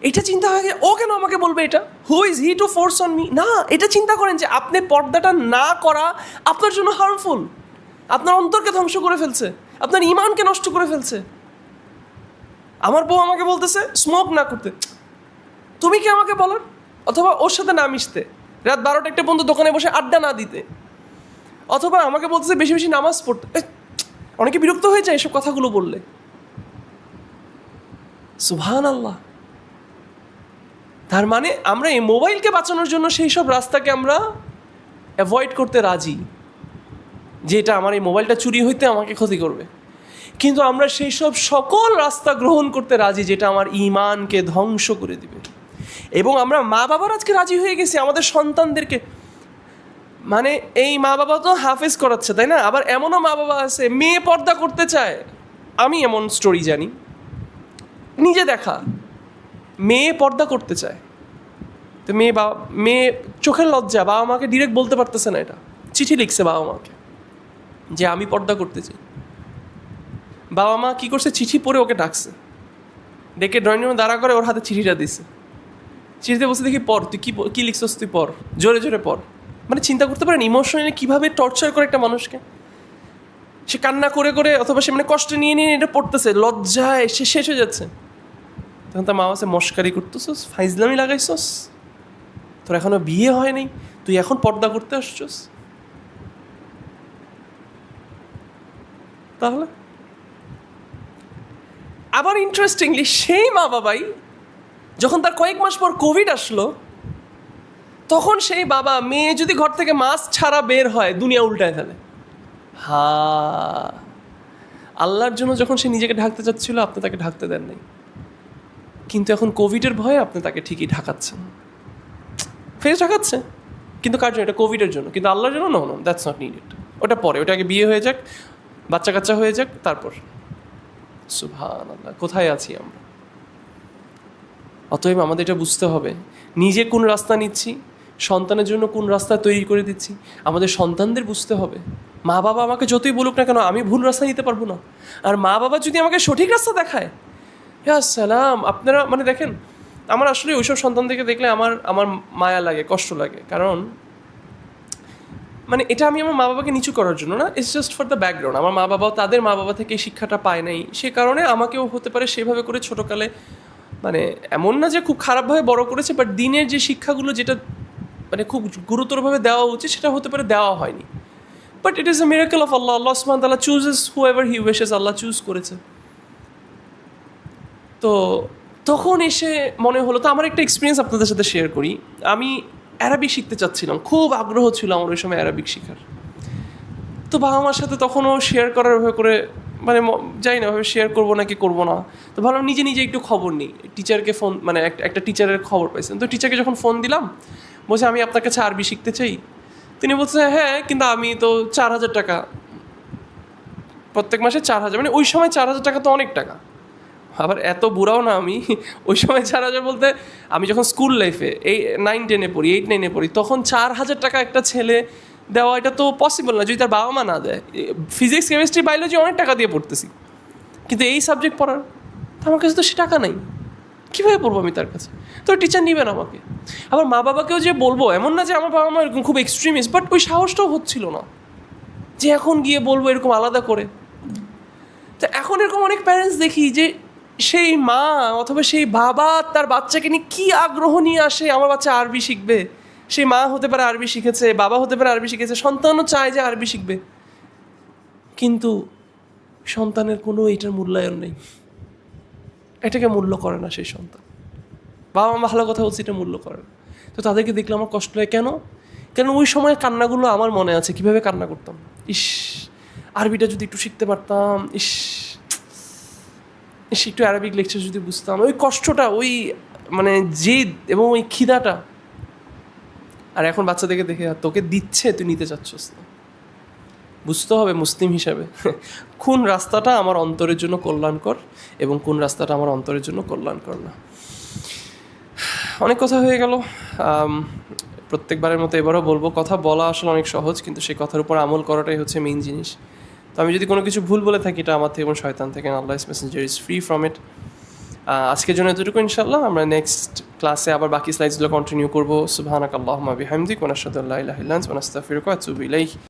এটা চিন্তা হয়ে গেছে ও কেন আমাকে বলবে এটা, who is he to force on me? না, এটা চিন্তা করেন যে আপনি পর্দাটা না করা আপনার জন্য হার্মফুল, আপনার অন্তরকে ধ্বংস করে ফেলছে, আপনার ইমানকে নষ্ট করে ফেলছে। আমার বউ আমাকে বলতেছে স্মোক না করতে, তুমি কি আমাকে বলার? অথবা ওর সাথে না মিশতে, রাত 12টা একটা পর্যন্ত দোকানে বসে আড্ডা না দিতে, অথবা আমাকে বলতেছে বেশি বেশি নামাজ পড়তে। অনেকে বিরক্ত হয়ে যায় এসব কথাগুলো বললে। সুবহানাল্লাহ। তার মানে আমরা এই মোবাইলকে বাঁচানোর জন্য সেই সব রাস্তাকে আমরা অ্যাভয়েড করতে রাজি, যে এটা আমার এই মোবাইলটা চুরি হইতে আমাকে ক্ষতি করবে, কিন্তু আমরা সেই সব সকল রাস্তা গ্রহণ করতে রাজি যেটা আমার ঈমানকে ধ্বংস করে দিবে। এবং আমরা মা বাবার আজকে রাজি হয়ে গেছি আমাদের সন্তানদেরকে, মানে এই মা বাবা তো হাফেজ করাচ্ছে, তাই না? আবার এমনও মা বাবা আছে মেয়ে পর্দা করতে চায়। আমি এমন স্টোরি জানি, নিজে দেখা, মেয়ে পর্দা করতে চায়, তো মেয়ে চোখের লজ্জা বাবা মাকে ডিরেক্ট বলতে পারতেছে না, এটা চিঠি লিখছে বাবা মাকে যে আমি পর্দা করতে চাই। বাবা মা কী করছে, চিঠি পড়ে ওকে ডাকছে, ডেকে ড্রয়িং রুমে দাঁড়া করে ওর হাতে চিঠিটা দিছে। চিঠিতে বসে দেখি পড়, তুই কী লিখছস, তুই পড়, জোরে জোরে পড়। মানে চিন্তা করতে পারেন ইমোশনালি কীভাবে টর্চার করে একটা মানুষকে। সে কান্না করে করে অথবা সে মানে কষ্ট নিয়ে নিয়ে এটা পড়তেছে, লজ্জায় সে শেষ হয়ে যাচ্ছে। তখন তার মা আছে মস্কারি করতেছস, ফাইজলামি লাগাইছস, তোর এখনো বিয়ে হয়নি, তুই এখন পর্দা করতে আসছস। তাহলে আবার ইন্টারেস্টিংলি সেই মা বাবাই যখন তার কয়েক মাস পর কোভিড আসলো, তখন সেই বাবা মেয়ে যদি ঘর থেকে মাস্ক ছাড়া বের হয় দুনিয়া উল্টায় ফেলে। আল্লাহর জন্য যখন সে নিজেকে ঢাকতে চাচ্ছিল আপনি তাকে ঢাকতে দেন নাই, কিন্তু এখন কোভিডের ভয়ে আপনি তাকে ঠিকই ঢাকাচ্ছেন, ফেস ঢাকাচ্ছে, কিন্তু কার জন্য? এটা কোভিডের জন্য, কিন্তু আল্লাহর জন্য নো, দ্যাটস নট নিডেড। ওটা পরে, ওটা আগে বিয়ে হয়ে যাক, বাচ্চা কাচ্চা হয়ে যাক, তারপর। সুবহানাল্লাহ, কোথায় আছি আমরা? অতএব আমাদের এটা বুঝতে হবে নিজে কোন রাস্তা নিচ্ছি, সন্তানের জন্য কোন রাস্তা তৈরি করে দিচ্ছি, আমাদের সন্তানদের বুঝতে হবে। মা বাবা আমাকে যতই বলুক না কেন আমি ভুল রাস্তা নিতে পারবো না, আর মা বাবা যদি আমাকে সঠিক রাস্তা দেখায়, ইয়া সালাম। আপনারা মানে দেখেন, আমার আসলে ওইসব সন্তানদেরকে দেখলে আমার মায়া লাগে, কষ্ট লাগে, কারণ মানে এটা আমি আমার মা বাবাকে নিচু করার জন্য না, it's just for the background. আমার মা বাবাও তাদের মা বাবা থেকে এই শিক্ষাটা পায় নাই, সে কারণে আমাকেও হতে পারে সেভাবে করে ছোটোকালে, মানে এমন না যে খুব খারাপভাবে বড় করেছে, বাট দিনের যে শিক্ষাগুলো যেটা মানে খুব গুরুতরভাবে দেওয়া উচিত সেটা হতে পারে দেওয়া হয়নি। But it is a miracle of Allah, Allah সুবহানাহু ওয়া তাআলা chooses whoever he wishes, Allah choose করেছে। তো তখন এসে মনে হলো, তো আমার একটা এক্সপিরিয়েন্স আপনাদের সাথে শেয়ার করি। আমি অ্যারাবিক শিখতে চাচ্ছিলাম, খুব আগ্রহ ছিল আমার ওই সময় অ্যারাবিক শেখার। তো বাবা মার সাথে তখনও শেয়ার করার ভাবে করে মানে জানি না ভাবে শেয়ার করবো নাকি করবো না, তো ভাবলাম নিজে নিজে একটু খবর নিই। টিচারকে ফোন, মানে একটা টিচারের খবর পাইছেন, তো টিচারকে যখন ফোন দিলাম, বলছে আমি আপনার কাছে আরবি শিখতে চাই। তিনি বলছে হ্যাঁ, কিন্তু আমি তো 4,000 টাকা প্রত্যেক মাসে 4,000, মানে ওই সময় 4,000 টাকা তো অনেক টাকা। আবার এত বুড়াও না আমি, ওই সময় 4,000 বলতে আমি যখন স্কুল লাইফে 9-10-এ পড়ি, 8-9-এ পড়ি, তখন 4,000 টাকা একটা ছেলে দেওয়া এটা তো পসিবল না যদি তার বাবা মা না দেয়। ফিজিক্স, কেমিস্ট্রি, বায়োলজি অনেক টাকা দিয়ে পড়তেছি, কিন্তু এই সাবজেক্ট পড়ার তো আমার কাছে তো সে টাকা নাই, কীভাবে পড়বো আমি তার কাছে? তো টিচার নেবেন আমাকে। আবার মা বাবাকেও যে বলবো এমন না যে আমার বাবা মা এরকম খুব এক্সট্রিমিস্ট, বাট ওই সাহসটাও হচ্ছিল না যে এখন গিয়ে বলবো এরকম আলাদা করে। তো এখন এরকম অনেক প্যারেন্টস দেখি যে সেই মা অথবা সেই বাবা তার বাচ্চাকে নিয়ে কী আগ্রহ নিয়ে আসে, আমার বাচ্চা আরবি শিখবে। সেই মা হতে পারে আরবি শিখেছে, বাবা হতে পারে আরবি শিখেছে, সন্তানও চায় যে আরবি শিখবে, কিন্তু সন্তানের কোনো এইটার মূল্যায়ন নেই, এটাকে মূল্য করে না সেই সন্তান। বাবা মা ভালো কথা বলছে, এটা মূল্য করে না। তো তাদেরকে দেখলে আমার কষ্ট হয়। কেন? কারণ ওই সময় কান্নাগুলো আমার মনে আছে, কীভাবে কান্না করতাম, ইস আরবিটা যদি একটু শিখতে পারতাম, ইস একটু অ্যারাবিক লেকচার যদি বুঝতাম, ওই কষ্টটা, ওই মানে জেদ এবং ওই খিদাটা। আর এখন বাচ্চাদেরকে দেখে তোকে দিচ্ছে, তুই নিতে চাচ্ছস না। বুঝতে হবে মুসলিম হিসাবে কোন রাস্তাটা আমার অন্তরের জন্য কল্যাণকর এবং কোন রাস্তাটা আমার অন্তরের জন্য কল্যাণকর না। অনেক কথা হয়ে গেল, প্রত্যেকবারের মতো এবারও বলবো, কথা বলা আসলে অনেক সহজ, কিন্তু সেই কথার উপর আমল করাটাই হচ্ছে মেইন জিনিস। তো আমি যদি কোনো কিছু ভুল বলে থাকি, এটা আমার থেকে এবং শয়তান থেকে, Allah is messenger is free from it. আজকের জন্য এতটুকু, ইনশাআল্লাহ আমরা নেক্সট ক্লাসে আবার বাকি স্লাইডসগুলো কন্টিনিউ করবো। সুবহানাকাল্লাহুম্মা বিহামদিক ওয়া নাশহাদু আল্লা ইলাহা ইল্লা আনতা ওয়া নাস্তাগফিরুকা ওয়া আতুবু ইলাইক।